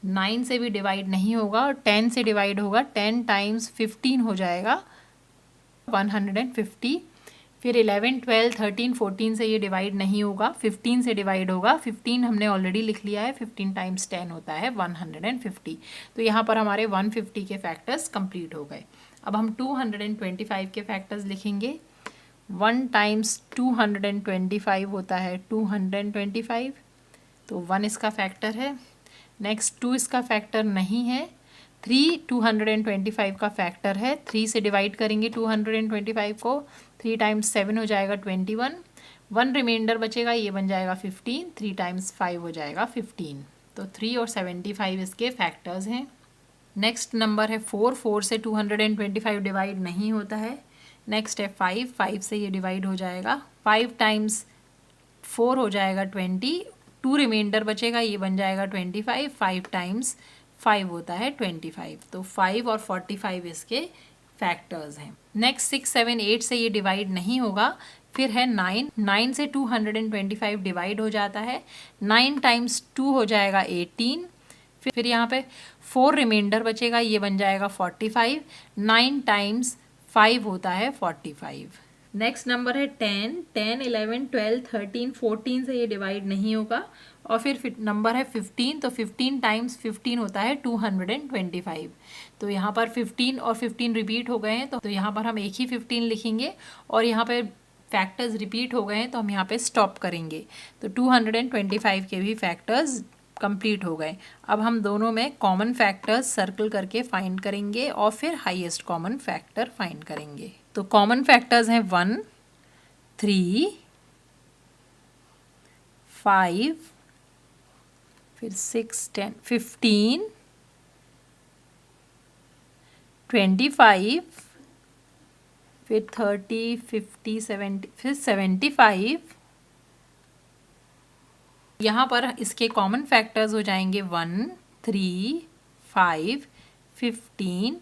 9 से भी डिवाइड नहीं होगा, और 10 से डिवाइड होगा, 10 टाइम्स 15 हो जाएगा 150। फिर 11, 12, 13, 14 से ये डिवाइड नहीं होगा, 15 से डिवाइड होगा, 15 हमने ऑलरेडी लिख लिया है, 15 टाइम्स 10 होता है 150। तो यहाँ पर हमारे 150 के फैक्टर्स कंप्लीट हो गए। अब हम 225 के फैक्टर्स लिखेंगे। 1 टाइम्स 225 होता है 225, तो 1 इसका फैक्टर है। नेक्स्ट 2 इसका फैक्टर नहीं है। 3 225 का फैक्टर है, 3 से डिवाइड करेंगे 225 को, 3 टाइम्स 7 हो जाएगा 21, 1 रिमाइंडर बचेगा, ये बन जाएगा 15, 3 टाइम्स 5 हो जाएगा 15, तो 3 और 75 इसके फैक्टर्स हैं। नेक्स्ट नंबर है 4 से 225 डिवाइड नहीं होता है। नेक्स्ट है 5 से ये डिवाइड हो जाएगा, 5 टाइम्स 4 हो जाएगा 20, 2 रिमाइंडर बचेगा, ये बन जाएगा 25, 5 टाइम्स 5 होता है 25, तो 5 और 45 इसके फैक्टर्स हैं। नेक्स्ट 6, 7, 8 से ये डिवाइड नहीं होगा। फिर है 9 से 225 डिवाइड हो जाता है, 9 टाइम्स 2 हो जाएगा 18, फिर यहाँ पे 4 रिमाइंडर बचेगा, ये बन जाएगा 45, 9 टाइम्स 5 होता है 45। नेक्स्ट नंबर है 10, 11, 12, 13, 14 से ये डिवाइड नहीं होगा, और फिर नंबर है 15, तो 15 टाइम्स 15 होता है 225। तो यहाँ पर 15 और 15 रिपीट हो गए हैं, तो यहाँ पर हम एक ही 15 लिखेंगे, और यहाँ पे फैक्टर्स रिपीट हो गए हैं तो हम यहाँ पे स्टॉप करेंगे। तो 225 के भी फैक्टर्स कंप्लीट हो गए। अब हम दोनों में कॉमन फैक्टर्स सर्कल करके फाइंड करेंगे और फिर हाईएस्ट कॉमन फैक्टर फाइंड करेंगे। तो कॉमन फैक्टर्स हैं 1, 3, 5, फिर 6, 10, 15, 25, फिर 30, 50, 70, फिर 75। यहाँ पर इसके कॉमन फैक्टर्स हो जाएंगे 1, 3, 5, 15,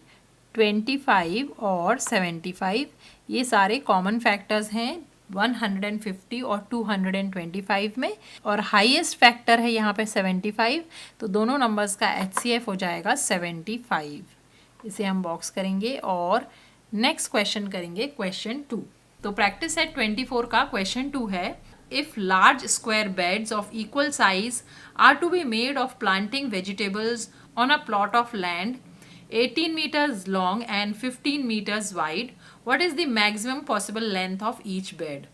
25 और 75। ये सारे कॉमन फैक्टर्स हैं 150 और 225 में, और हाईएस्ट फैक्टर है यहाँ पे 75, तो दोनों नंबर्स का HCF हो जाएगा 75। इसे हम बॉक्स करेंगे और नेक्स्ट क्वेश्चन करेंगे, क्वेश्चन 2। तो प्रैक्टिस सेट 24 का क्वेश्चन 2 है, if large square beds of equal size are to be made of planting vegetables on a plot of land 18 meters long and 15 meters wide, what is the maximum possible length of each bed?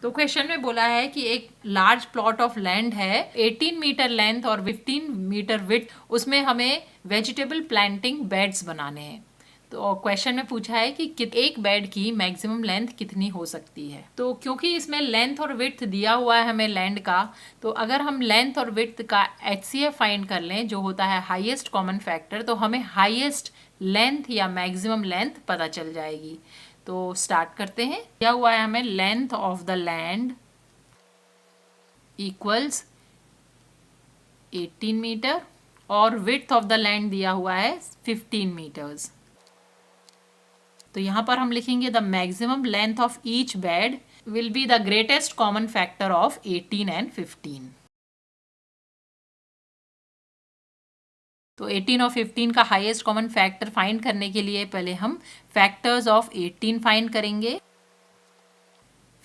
तो question में बोला है कि एक large plot of land है, 18 metre length और 15 metre width, उसमें हमें वेजिटेबल प्लांटिंग बेड्स बनाने हैं। तो क्वेश्चन में पूछा है कि एक बेड की मैक्सिमम लेंथ कितनी हो सकती है। तो क्योंकि इसमें लेंथ और विड्थ दिया हुआ है हमें लैंड का, तो अगर हम लेंथ और विड्थ का HCF फाइंड कर लें जो होता है हाईएस्ट कॉमन फैक्टर, तो हमें हाईएस्ट लेंथ या मैक्सिमम लेंथ पता चल जाएगी। तो स्टार्ट करते हैं। दिया हुआ है हमें length of the land equals 18 metre और विड्थ ऑफ द लैंड दिया हुआ है 15 मीटर्स। तो यहाँ पर हम लिखेंगे the maximum length of each bed will be the greatest common factor of 18 and 15। तो 18 और 15 का हाईएस्ट कॉमन फैक्टर फाइंड करने के लिए पहले हम फैक्टर्स ऑफ 18 फाइंड करेंगे।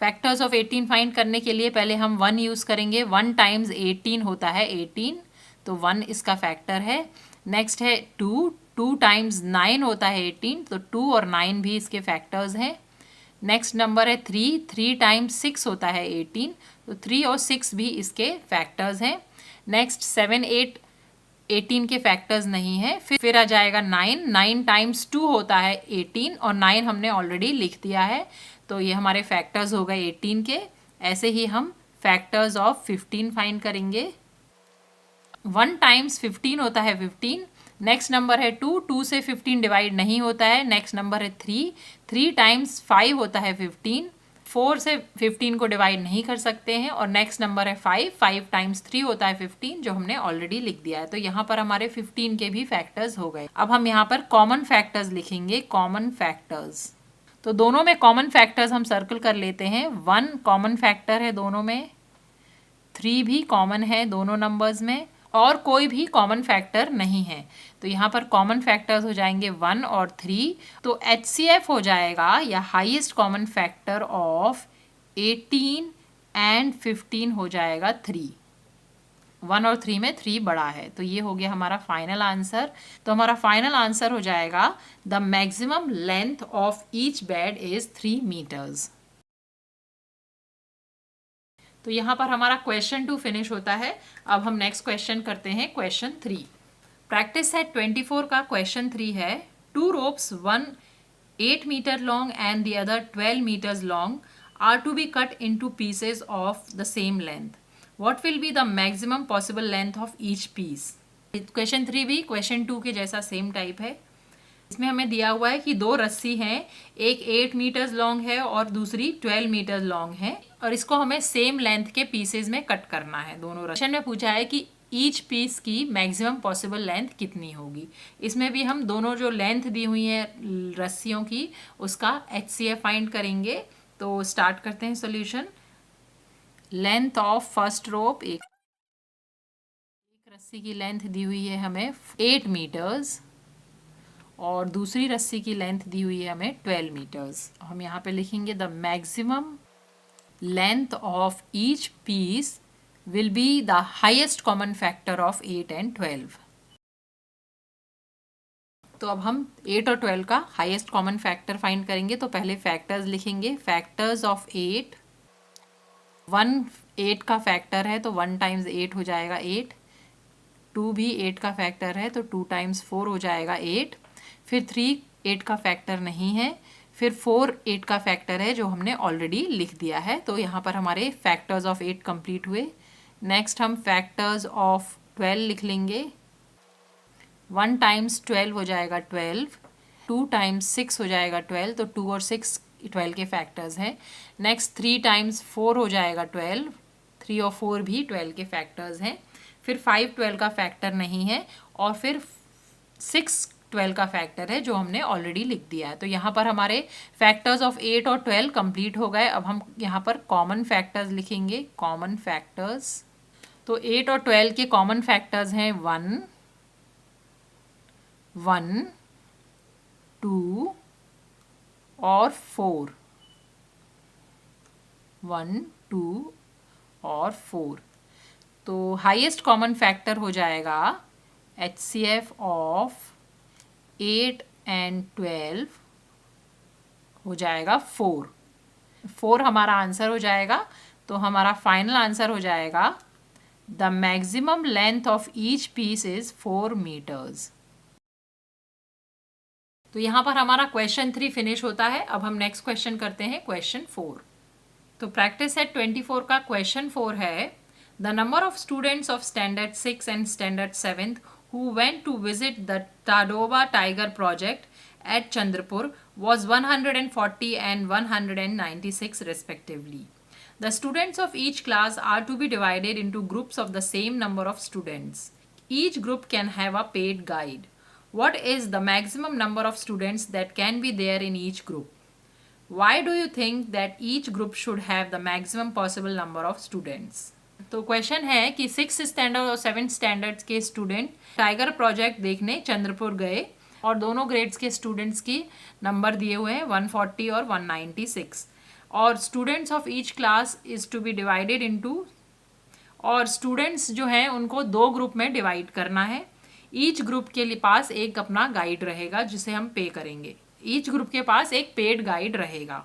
फैक्टर्स ऑफ 18 फाइंड करने के लिए पहले हम 1 यूज़ करेंगे। 1 टाइम्स 18 होता है 18, तो 1 इसका फैक्टर है। नेक्स्ट है 2, 2 टाइम्स 9 होता है 18, तो 2 और 9 भी इसके फैक्टर्स हैं। नेक्स्ट नंबर है 3, 3 टाइम्स 6 होता है 18, तो 3 और 6 भी इसके फैक्टर्स हैं। नेक्स्ट 7, 8 18 के फैक्टर्स नहीं है। फिर आ जाएगा 9, 9 टाइम्स 2 होता है 18 और 9 हमने ऑलरेडी लिख दिया है, तो ये हमारे फैक्टर्स हो गए 18 के। ऐसे ही हम फैक्टर्स ऑफ 15 फाइंड करेंगे। 1 टाइम्स 15 होता है 15। नेक्स्ट नंबर है 2, 2 से 15 डिवाइड नहीं होता है। नेक्स्ट नंबर है 3, 3 टाइम्स 5 होता है 15। 4 से 15 को डिवाइड नहीं कर सकते हैं। और नेक्स्ट नंबर है 5, 5 टाइम्स 3 होता है 15, जो हमने ऑलरेडी लिख दिया है। तो यहाँ पर हमारे 15 के भी फैक्टर्स हो गए। अब हम यहाँ पर कॉमन फैक्टर्स लिखेंगे, कॉमन फैक्टर्स। तो दोनों में कॉमन फैक्टर्स हम सर्कल कर लेते हैं। 1 कॉमन फैक्टर है दोनों में, 3 भी कॉमन है दोनों नंबर्स में, और कोई भी कॉमन फैक्टर नहीं है। तो यहाँ पर कॉमन फैक्टर्स हो जाएंगे 1 और 3। तो HCF हो जाएगा या highest common factor of 18 and 15 हो जाएगा 3। 1 और 3 में 3 बड़ा है, तो ये हो गया हमारा फाइनल आंसर। तो हमारा फाइनल आंसर हो जाएगा the maximum length of each bed is 3 metres. तो यहाँ पर हमारा क्वेश्चन 2 फिनिश होता है। अब हम नेक्स्ट क्वेश्चन करते हैं, क्वेश्चन 3। प्रैक्टिस सेट 24 का क्वेश्चन 3 है, 2 ropes, one 8 meter long and the other 12 meters long are to be cut into pieces of the same length. What will be the maximum possible length of each piece? Question 3 भी question 2 के जैसा same type है। इसमें हमें दिया हुआ है कि 2 रस्सी हैं, एक 8 मीटर्स लॉन्ग है और दूसरी 12 मीटर्स लॉन्ग है, और इसको हमें सेम लेंथ के पीसेज में कट करना है दोनों। क्वेश्चन में पूछा है कि ईच पीस की मैक्सिमम पॉसिबल लेंथ कितनी होगी। इसमें भी हम दोनों जो लेंथ दी हुई है रस्सियों की, उसका HCF फाइंड करेंगे। तो स्टार्ट करते हैं सॉल्यूशन। लेंथ ऑफ फर्स्ट रोप, एक रस्सी की लेंथ दी हुई है हमें 8 मीटर्स और दूसरी रस्सी की लेंथ दी हुई है हमें 12 मीटर्स। हम यहाँ पे लिखेंगे the maximum length of each piece will be the highest common factor of 8 and 12। तो अब हम 8 और 12 का हाईएस्ट कॉमन फैक्टर फाइंड करेंगे। तो पहले फैक्टर्स लिखेंगे। फैक्टर्स ऑफ 8, 1 8 का फैक्टर है तो 1 टाइम्स 8 हो जाएगा 8। 2 भी 8 का फैक्टर है तो 2 टाइम्स 4 हो जाएगा 8। फिर 3 8 का फैक्टर नहीं है। फिर 4 8 का फैक्टर है जो हमने ऑलरेडी लिख दिया है। तो यहाँ पर हमारे फैक्टर्स ऑफ 8 कंप्लीट हुए। नेक्स्ट हम फैक्टर्स ऑफ 12 लिख लेंगे। 1 टाइम्स 12 हो जाएगा 12, 2 टाइम्स 6 हो जाएगा 12, तो 2 और 6 12 के फैक्टर्स हैं। नेक्स्ट 3 टाइम्स 4 हो जाएगा 12, 3 और 4 भी 12 के फैक्टर्स हैं। फिर 5 12 का फैक्टर नहीं है, और फिर 6 12 का फैक्टर है जो हमने ऑलरेडी लिख दिया है। तो यहाँ पर हमारे फैक्टर्स ऑफ 8 और 12 कंप्लीट हो गए। अब हम यहाँ पर कॉमन फैक्टर्स लिखेंगे, कॉमन फैक्टर्स। तो 8 और 12 के कॉमन फैक्टर्स हैं 1 1, 2 और 4, 1 2 और 4। तो हाईएस्ट कॉमन फैक्टर हो जाएगा HCF ऑफ 8 एंड 12 हो जाएगा 4। 4 हमारा आंसर हो जाएगा। तो हमारा फाइनल आंसर हो जाएगा the maximum length of each piece is 4 metres. तो यहाँ पर हमारा क्वेश्चन 3 फिनिश होता है। अब हम नेक्स्ट क्वेश्चन करते हैं, क्वेश्चन 4। तो प्रैक्टिस सेट 24 का क्वेश्चन 4 है, the number of students of standard 6 and standard 7 who went to visit the Tadoba Tiger project at Chandrapur was 140 and 196 respectively. The students of each class are to be divided into groups of the same number of students. Each group can have a paid guide. What is the maximum number of students that can be there in each group? Why do you think that each group should have the maximum possible number of students? तो question है कि 6 standard और 7 standards के student tiger project देखने चंद्रपुर गए, और दोनों grades के स्टूडेंट्स की नंबर दिए हुए हैं 140 और 196। और students of each class is to be divided into, और स्टूडेंट्स जो हैं उनको 2 ग्रुप में डिवाइड करना है। ईच ग्रुप के लिए पास एक अपना गाइड रहेगा जिसे हम पे करेंगे। ईच ग्रुप के पास एक पेड गाइड रहेगा।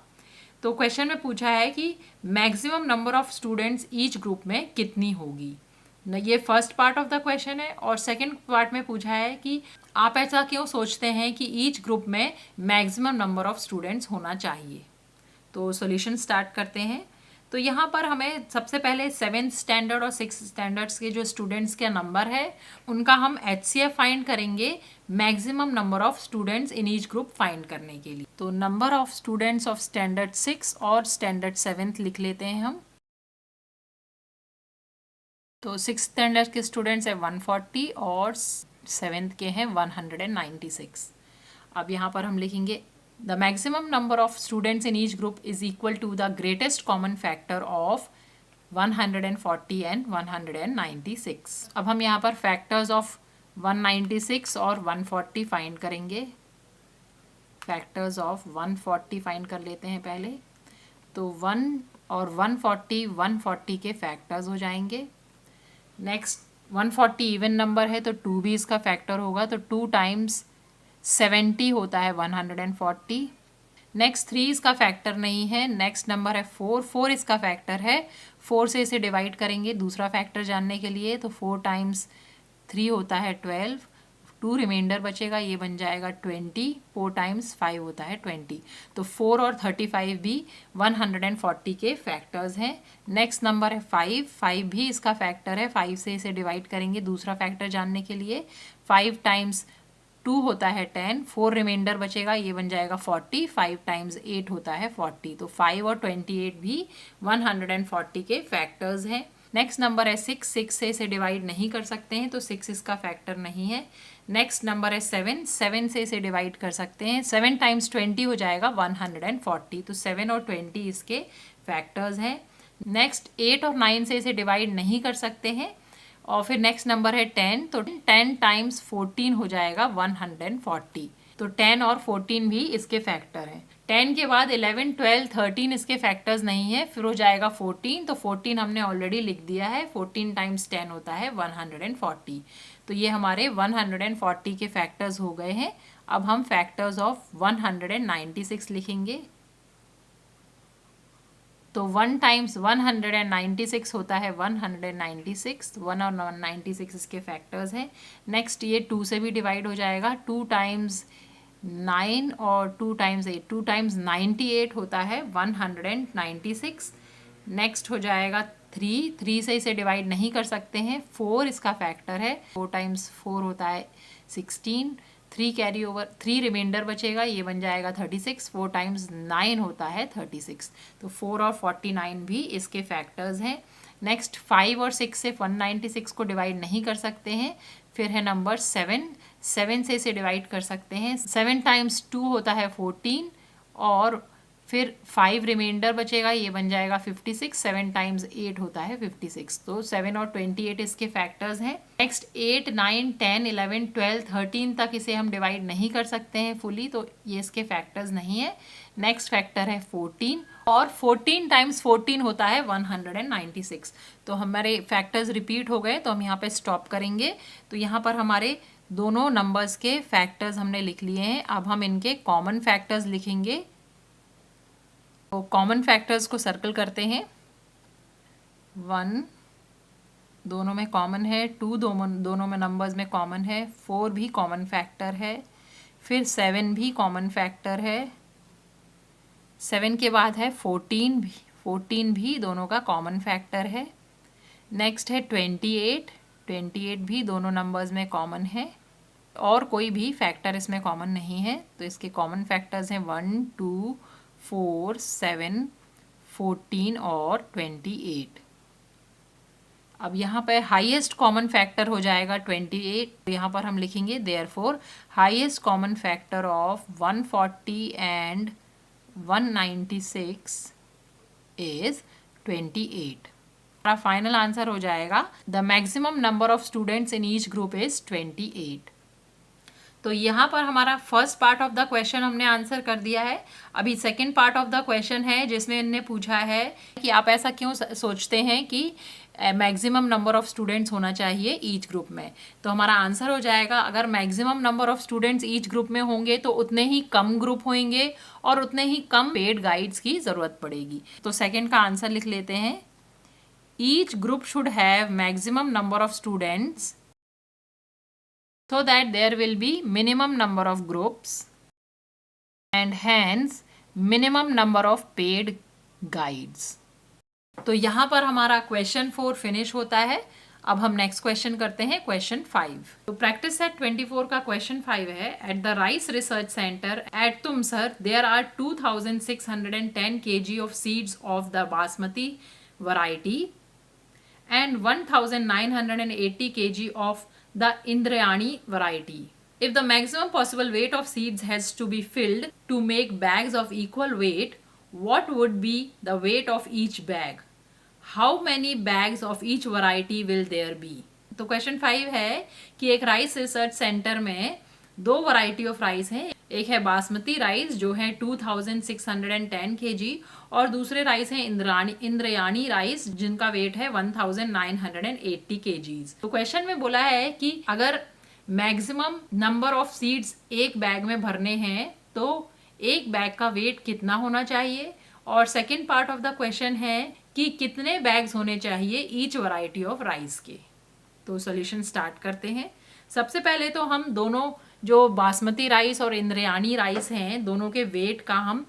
तो क्वेश्चन में पूछा है कि maximum number of students each group में कितनी होगी न, ये first part of the question है। और सेकंड पार्ट में पूछा है कि आप ऐसा क्यों सोचते हैं कि ईच ग्रुप में मैक्सिमम नंबर ऑफ स्टूडेंट्स होना चाहिए। तो सॉल्यूशन स्टार्ट करते हैं। तो यहाँ पर हमें सबसे पहले 7th स्टैंडर्ड और 6th स्टैंडर्ड्स के जो स्टूडेंट्स का नंबर है उनका हम HCF फाइंड करेंगे maximum number of students in each group find करने के लिए। तो number of students of standard 6 और स्टैंडर्ड 7th लिख लेते हैं हम। तो 6th स्टैंडर्ड के स्टूडेंट्स है 140 और 7th के हैं 196। अब यहाँ पर हम लिखेंगे the maximum number of students in each group is equal to the greatest common factor of 140 and 196। अब हम यहाँ पर फैक्टर्स ऑफ 196 और 140 फाइंड करेंगे। फैक्टर्स ऑफ 140 फाइंड कर लेते हैं पहले। तो 1 और 140 के फैक्टर्स हो जाएंगे। नेक्स्ट 140 इवन नंबर है तो 2 भी इसका फैक्टर होगा, तो 2 टाइम्स 70 होता है 140। नेक्स्ट 3 इसका फैक्टर नहीं है। नेक्स्ट नंबर है 4 इसका फैक्टर है। 4 से इसे डिवाइड करेंगे दूसरा फैक्टर जानने के लिए, तो 4 टाइम्स 3 होता है 12। 2 रिमाइंडर बचेगा, ये बन जाएगा 20। 4 टाइम्स 5 होता है 20। तो 4 और 35 भी 140 के फैक्टर्स हैं। नेक्स्ट नंबर है 5 भी इसका फैक्टर है। 5 से इसे डिवाइड करेंगे दूसरा फैक्टर जानने के लिए। 5 टाइम्स 2 होता है 10। 4 रिमाइंडर बचेगा, ये बन जाएगा 40। 5 टाइम्स 8 होता है 40। तो 5 और 28 भी 140 के फैक्टर्स हैं। नेक्स्ट नंबर है 6 से इसे डिवाइड नहीं कर सकते हैं, तो 6 इसका फैक्टर नहीं है। नेक्स्ट नंबर है 7 से इसे डिवाइड कर सकते हैं। 7 टाइम्स 20 हो जाएगा 140। तो 7 और 20 इसके फैक्टर्स हैं। नेक्स्ट 8 और 9 से इसे डिवाइड नहीं कर सकते हैं। और फिर नेक्स्ट नंबर है 10, तो 10 टाइम्स 14 हो जाएगा 140। तो 10 और 14 भी इसके फैक्टर हैं। 10 के बाद 11, 12, 13 इसके फैक्टर्स नहीं है, फिर हो जाएगा 14। तो 14 हमने ऑलरेडी लिख दिया है। 14 टाइम्स 10 होता है 140। तो ये हमारे 140 के फैक्टर्स हो गए हैं। अब हम फैक्टर्स ऑफ 196 लिखेंगे। तो 1 टाइम्स 196 होता है 196। 1 और 196 इसके फैक्टर्स हैं। नेक्स्ट ये 2 से भी डिवाइड हो जाएगा। 2 टाइम्स 9 और 2 टाइम्स 8, 2 टाइम्स 98 होता है 196। नेक्स्ट हो जाएगा 3 से इसे डिवाइड नहीं कर सकते हैं। 4 इसका फैक्टर है। 4 टाइम्स 4 होता है 16। 3 कैरी ओवर, 3 रिमाइंडर बचेगा, ये बन जाएगा 36। 4 टाइम्स 9 होता है 36। तो 4 और 49 भी इसके फैक्टर्स हैं। नेक्स्ट 5 और 6 से 196 को डिवाइड नहीं कर सकते हैं। फिर है नंबर 7 से इसे डिवाइड कर सकते हैं। 7 टाइम्स 2 होता है 14 और फिर 5 रिमाइंडर बचेगा, ये बन जाएगा 56। 7 टाइम्स 8 होता है 56। तो 7 और 28 इसके फैक्टर्स हैं। नेक्स्ट 8, 9, 10, 11, 12, 13 तक इसे हम डिवाइड नहीं कर सकते हैं फुली, तो ये इसके फैक्टर्स नहीं है। नेक्स्ट फैक्टर है 14 और 14 टाइम्स 14 होता है 196। तो हमारे फैक्टर्स रिपीट हो गए, तो हम यहाँ पे स्टॉप करेंगे। तो यहाँ पर हमारे दोनों नंबर्स के फैक्टर्स हमने लिख लिए हैं। अब हम इनके कॉमन फैक्टर्स लिखेंगे। तो कॉमन फैक्टर्स को सर्कल करते हैं। 1 दोनों में कॉमन है, 2 दोनों में नंबर्स में कॉमन है, 4 भी कॉमन फैक्टर है, फिर 7 भी कॉमन फैक्टर है। 7 के बाद है 14 भी दोनों का कॉमन फैक्टर है। नेक्स्ट है 28 भी दोनों नंबर्स में कॉमन है और कोई भी फैक्टर इसमें कॉमन नहीं है। तो इसके कॉमन फैक्टर्स हैं 1, 2, 4, 7, 14 और 28। अब यहाँ पर हाईएस्ट कॉमन फैक्टर हो जाएगा 28। तो यहाँ पर हम लिखेंगे therefore highest common factor of 140 and 196 is 28। हमारा फाइनल आंसर हो जाएगा the maximum number of students in each group is 28। तो यहाँ पर हमारा first part of the question हमने आंसर कर दिया है। अभी second part of the question है जिसमें इन्होंने पूछा है कि आप ऐसा क्यों सोचते हैं कि मैक्सिमम नंबर ऑफ स्टूडेंट्स होना चाहिए ईच ग्रुप में। तो हमारा आंसर हो जाएगा, अगर maximum number of students each group में होंगे तो उतने ही कम ग्रुप होंगे और उतने ही कम पेड गाइड्स की ज़रूरत पड़ेगी। तो सेकेंड का आंसर लिख लेते हैं, each group should have maximum number of students so that there will be minimum number of groups and hence minimum number of paid guides। तो यहाँ पर हमारा क्वेश्चन 4 फिनिश होता है। अब हम नेक्स्ट क्वेश्चन करते हैं, क्वेश्चन 5। तो प्रैक्टिस सेट 24 का क्वेश्चन 5 है, at the rice research centre at Tumsar there are 2610 kg of seeds of the basmati variety and 1980 kg of the Indrayani variety. If the maximum possible weight of seeds has to be filled to make bags of equal weight, what would be the weight of each bag? How many bags of each variety will there be? तो question 5 है कि एक rice research centre में दो variety of rice हैं। एक है basmati rice जो है 2610 kg और दूसरे राइस हैं इंद्रयानी राइस जिनका वेट है 1980 kg। तो क्वेश्चन में बोला है कि अगर मैक्सिमम नंबर ऑफ सीड्स एक बैग में भरने हैं तो एक बैग का वेट कितना होना चाहिए, और second part of the question है कि कितने बैग्स होने चाहिए ईच वैरायटी ऑफ राइस के। तो सॉल्यूशन स्टार्ट करते हैं। सबसे पहले तो हम दोनों जो बासमती राइस और इंद्रयानी राइस हैं दोनों के वेट का हम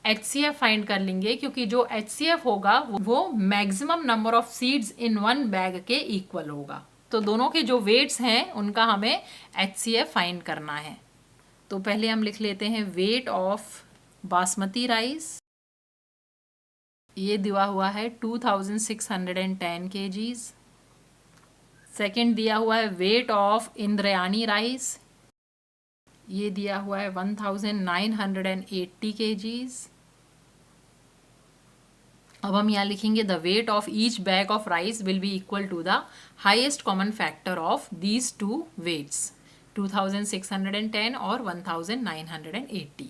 HCF फाइंड कर लेंगे, क्योंकि जो HCF होगा वो maximum number of seeds in one bag के इक्वल होगा। तो दोनों के जो वेट्स हैं उनका हमें HCF फाइंड करना है। तो पहले हम लिख लेते हैं वेट ऑफ बासमती राइस, ये दिया हुआ है 2610 kgs। सेकेंड दिया हुआ है वेट ऑफ इंद्रयानी राइस, ये दिया हुआ है 1980 kgs। अब हम यहाँ लिखेंगे the weight of each bag of rice will be equal to the highest common factor of these two weights 2610 और 1980।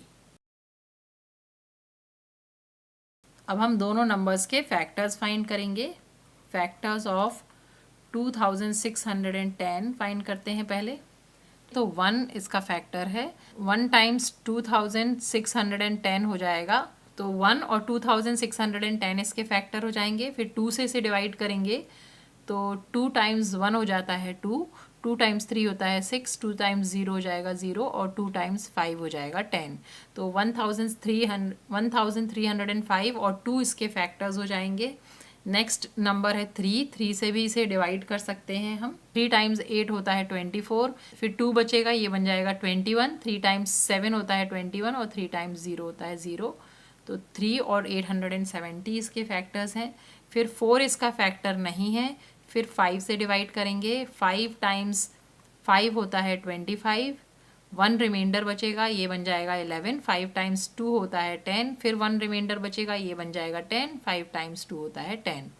अब हम दोनों नंबर्स के फैक्टर्स फाइंड करेंगे। फैक्टर्स ऑफ 2610 फाइंड करते हैं पहले। तो 1 इसका फैक्टर है, 1 टाइम्स 2610 हो जाएगा। तो 1 और 2610 इसके फैक्टर हो जाएंगे। फिर 2 से इसे डिवाइड करेंगे तो 2 टाइम्स 1 हो जाता है 2, 2 टाइम्स 3 होता है 6, 2 टाइम्स 0 हो जाएगा 0 और 2 टाइम्स 5 हो जाएगा 10। तो 1305 और 2 इसके फैक्टर्स हो जाएंगे। नेक्स्ट नंबर है 3 से भी इसे डिवाइड कर सकते हैं हम। 3 टाइम्स 8 होता है 24, फिर 2 बचेगा, ये बन जाएगा 21। 3 टाइम्स 7 होता है 21 और 3 टाइम्स 0 होता है 0। तो 3 और 870 इसके फैक्टर्स हैं। फिर 4 इसका फैक्टर नहीं है। फिर 5 से डिवाइड करेंगे, 5 टाइम्स 5 होता है 25, 1 रिमाइंडर बचेगा, ये बन जाएगा 11। 5 टाइम्स 2 होता है 10, फिर 1 रिमाइंडर बचेगा, ये बन जाएगा 10। 5 टाइम्स 2 होता है 10।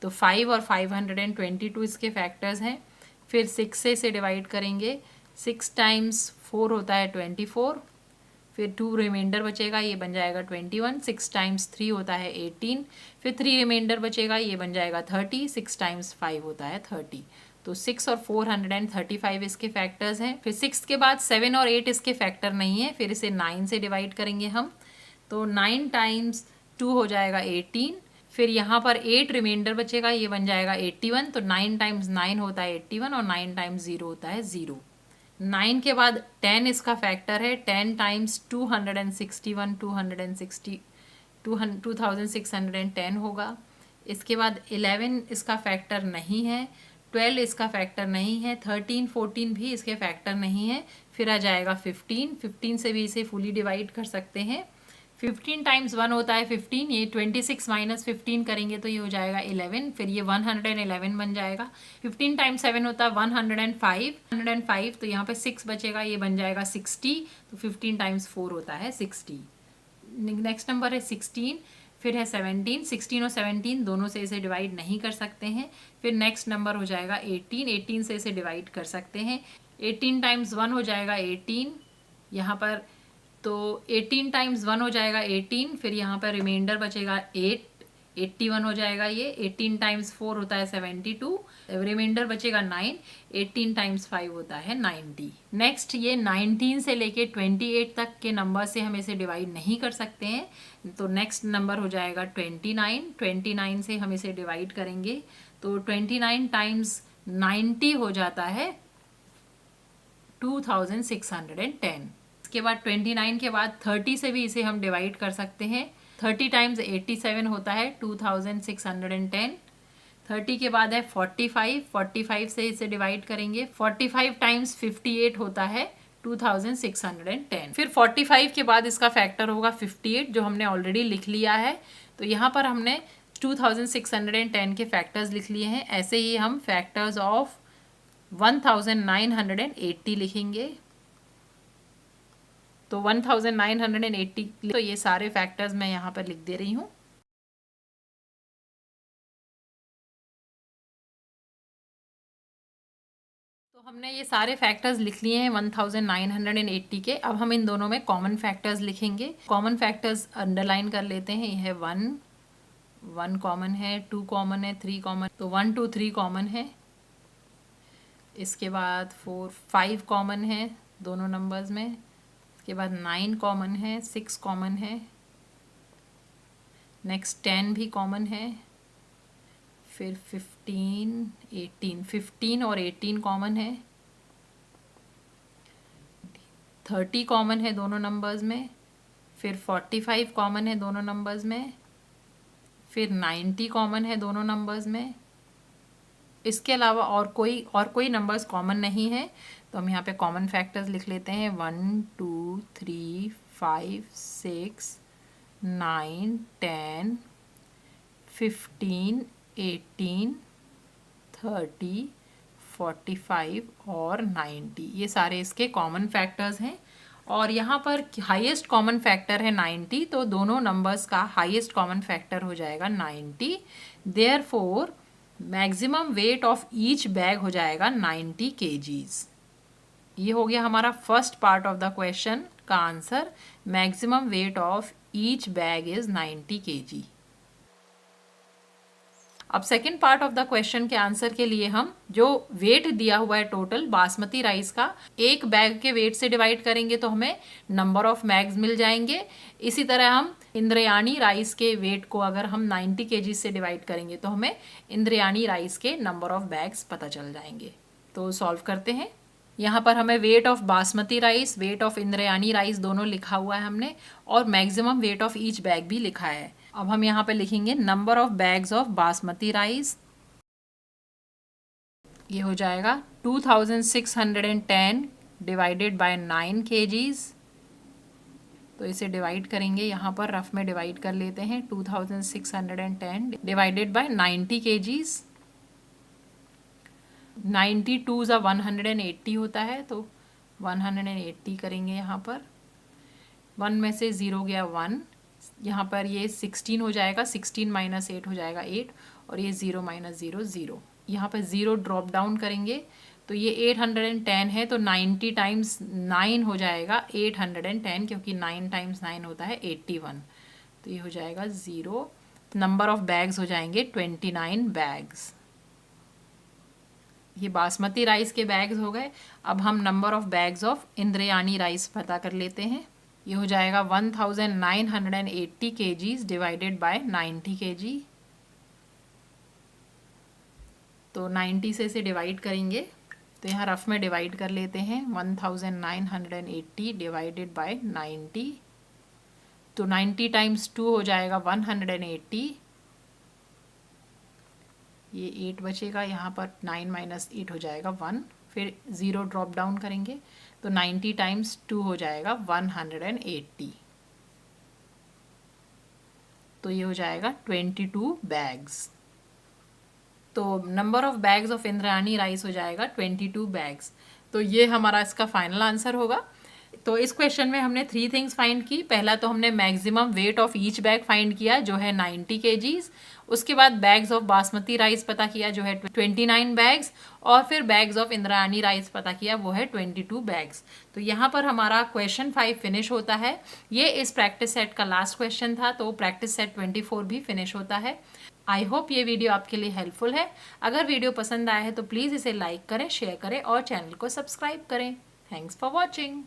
तो 5 और 522 इसके फैक्टर्स हैं। फिर 6 से इसे डिवाइड करेंगे, 6 टाइम्स 4 होता है 24, फिर 2 रिमाइंडर बचेगा, ये बन जाएगा 21। 6 टाइम्स 3 होता है 18, फिर 3 रिमाइंडर बचेगा, ये बन जाएगा 30। 6 टाइम्स 5 होता है 30। तो 6 और 435 इसके फैक्टर्स हैं। फिर 6 के बाद 7 और 8 इसके फैक्टर नहीं है। फिर इसे 9 से डिवाइड करेंगे हम, तो 9 टाइम्स 2 हो जाएगा 18। फिर यहाँ पर 8 रिमाइंडर बचेगा, ये बन जाएगा 81। तो 9 टाइम्स 9 होता है 81 और 9 टाइम्स 0 होता है 0। 9 के बाद 10 इसका फैक्टर है। 10 टाइम्स 261 2610 होगा। इसके बाद 11 इसका फैक्टर नहीं है, 12 इसका फैक्टर नहीं है, 13 14 भी इसके फैक्टर नहीं है। फिर आ जाएगा 15 से भी इसे फुली डिवाइड कर सकते हैं। 15 टाइम्स 1 होता है 15, ये 26 माइनस 15 करेंगे तो ये हो जाएगा 11। फिर ये 111 बन जाएगा। 15 टाइम्स 7 होता है 105, तो यहाँ पे 6 बचेगा, ये बन जाएगा 60। तो 15 टाइम्स 4 होता है 60। नेक्स्ट नंबर है 16, फिर है 17। 16 और 17 दोनों से इसे डिवाइड नहीं कर सकते हैं। फिर नेक्स्ट नंबर हो जाएगा 18 से इसे डिवाइड कर सकते हैं। 18 टाइम्स 1 हो जाएगा 18 यहाँ पर, तो 18 टाइम्स 1 हो जाएगा 18, फिर यहाँ पर रिमाइंडर बचेगा 8, 81 हो जाएगा ये। 18 टाइम्स 4 होता है 72, रिमाइंडर बचेगा 9, 18 टाइम्स 5 होता है 90। नेक्स्ट ये 19 से लेके 28 तक के नंबर से हम इसे डिवाइड नहीं कर सकते हैं, तो नेक्स्ट नंबर हो जाएगा 29। 29 से हम इसे डिवाइड करेंगे तो 29 टाइम्स 90 हो जाता है 2610। इसके बाद 29 के बाद 30 से भी इसे हम डिवाइड कर सकते हैं। 30 टाइम्स 87 होता है 2610। 30 के बाद है 45, 45 से इसे डिवाइड करेंगे। 45 टाइम्स 58 होता है 2610। फिर 45 के बाद इसका फैक्टर होगा 58, जो हमने ऑलरेडी लिख लिया है। तो यहाँ पर हमने 2610 के फैक्टर्स लिख लिए हैं। ऐसे ही हम फैक्टर्स ऑफ 1980 लिखेंगे। तो 1980, तो ये सारे फैक्टर्स मैं यहाँ पर लिख दे रही हूँ। तो हमने ये सारे फैक्टर्स लिख लिए हैं 1980 के। अब हम इन दोनों में कॉमन फैक्टर्स लिखेंगे। कॉमन फैक्टर्स अंडरलाइन कर लेते हैं। ये है 1 कॉमन है, 2 कॉमन है, 3 कॉमन, तो 1 2 3 कॉमन है। इसके बाद 4 5 कॉमन है दोनों नंबर्स में। इसके बाद 9 कॉमन है, 6 कॉमन है। नेक्स्ट 10 भी कॉमन है। फिर 15 और 18 कॉमन है। 30 कॉमन है दोनों नंबर्स में। फिर 45 कॉमन है दोनों नंबर्स में। फिर 90 कॉमन है दोनों नंबर्स में। इसके अलावा और कोई नंबर्स कॉमन नहीं है, तो हम यहाँ पे कॉमन फैक्टर्स लिख लेते हैं। 1 2 3 5 6 9 10 15 18 30 45 और 90, ये सारे इसके कॉमन फैक्टर्स हैं। और यहाँ पर हाईएस्ट कॉमन फैक्टर है 90, तो दोनों नंबर्स का हाईएस्ट कॉमन फैक्टर हो जाएगा 90। Therefore maximum weight of each bag हो जाएगा 90 kgs। ये हो गया हमारा first part of the question का answer. Maximum weight of each bag is 90 kg। अब second part of the question के आंसर के लिए हम जो वेट दिया हुआ है टोटल बासमती राइस का, एक बैग के वेट से डिवाइड करेंगे तो हमें नंबर ऑफ बैग्स मिल जाएंगे। इसी तरह हम इंद्रयानी राइस के वेट को अगर हम 90 kg से डिवाइड करेंगे तो हमें इंद्रयानी राइस के नंबर ऑफ बैग्स पता चल जाएंगे। तो सॉल्व करते हैं। यहाँ पर हमें weight of basmati rice, weight of Indrayani rice दोनों लिखा हुआ है हमने, और maximum weight of each bag भी लिखा है। अब हम यहाँ पे लिखेंगे number of bags of basmati rice. ये हो जाएगा 2610 डिवाइडेड बाय 9 kgs। तो इसे डिवाइड करेंगे, यहाँ पर रफ में डिवाइड कर लेते हैं। 2610 डिवाइडेड बाय 90 kgs। 92 ज़ा 180 होता है, तो 180 करेंगे यहाँ पर। 1 में से 0 गया 1, यहाँ पर ये 16 हो जाएगा। 16 माइनस 8 हो जाएगा 8, और ये 0 माइनस 0 0। यहाँ पर 0 ड्रॉप डाउन करेंगे तो ये 810 है, तो 90 टाइम्स 9 हो जाएगा 810, क्योंकि 9 टाइम्स 9 होता है 81। तो ये हो जाएगा 0। नंबर ऑफ बैग्स हो जाएंगे 29 बैग्स। ये बासमती राइस के बैग्स हो गए। अब हम number of bags of Indrayani rice पता कर लेते हैं। ये हो जाएगा 1980 kgs डिवाइडेड बाय 90 kg। तो 90 से इसे डिवाइड करेंगे, तो यहाँ रफ में डिवाइड कर लेते हैं। 1980 डिवाइडेड बाय 90, तो 90 टाइम्स 2 हो जाएगा 180। ये 8 बचेगा, यहाँ पर 9 माइनस 8 हो जाएगा 1, फिर 0 ड्रॉप डाउन करेंगे तो 90 टाइम्स 2 हो जाएगा 180। तो ये हो जाएगा 22 बैग्स। तो number of bags of Indrayani rice हो जाएगा 22 बैग्स। तो ये हमारा इसका फाइनल आंसर होगा। तो इस क्वेश्चन में हमने 3 थिंग्स फाइंड की। पहला तो हमने maximum weight of each bag find किया जो है 90 kgs। उसके बाद बैग्स ऑफ बासमती राइस पता किया जो है 29 बैग्स, और फिर बैग्स ऑफ इंद्रायणी राइस पता किया वो है 22 बैग्स। तो यहाँ पर हमारा क्वेश्चन 5 फिनिश होता है। ये इस प्रैक्टिस सेट का लास्ट क्वेश्चन था, तो प्रैक्टिस सेट 24 भी फिनिश होता है। आई होप ये वीडियो आपके लिए हेल्पफुल है। अगर वीडियो पसंद आया है तो प्लीज़ इसे लाइक करें, शेयर करें और चैनल को सब्सक्राइब करें। Thanks for watching.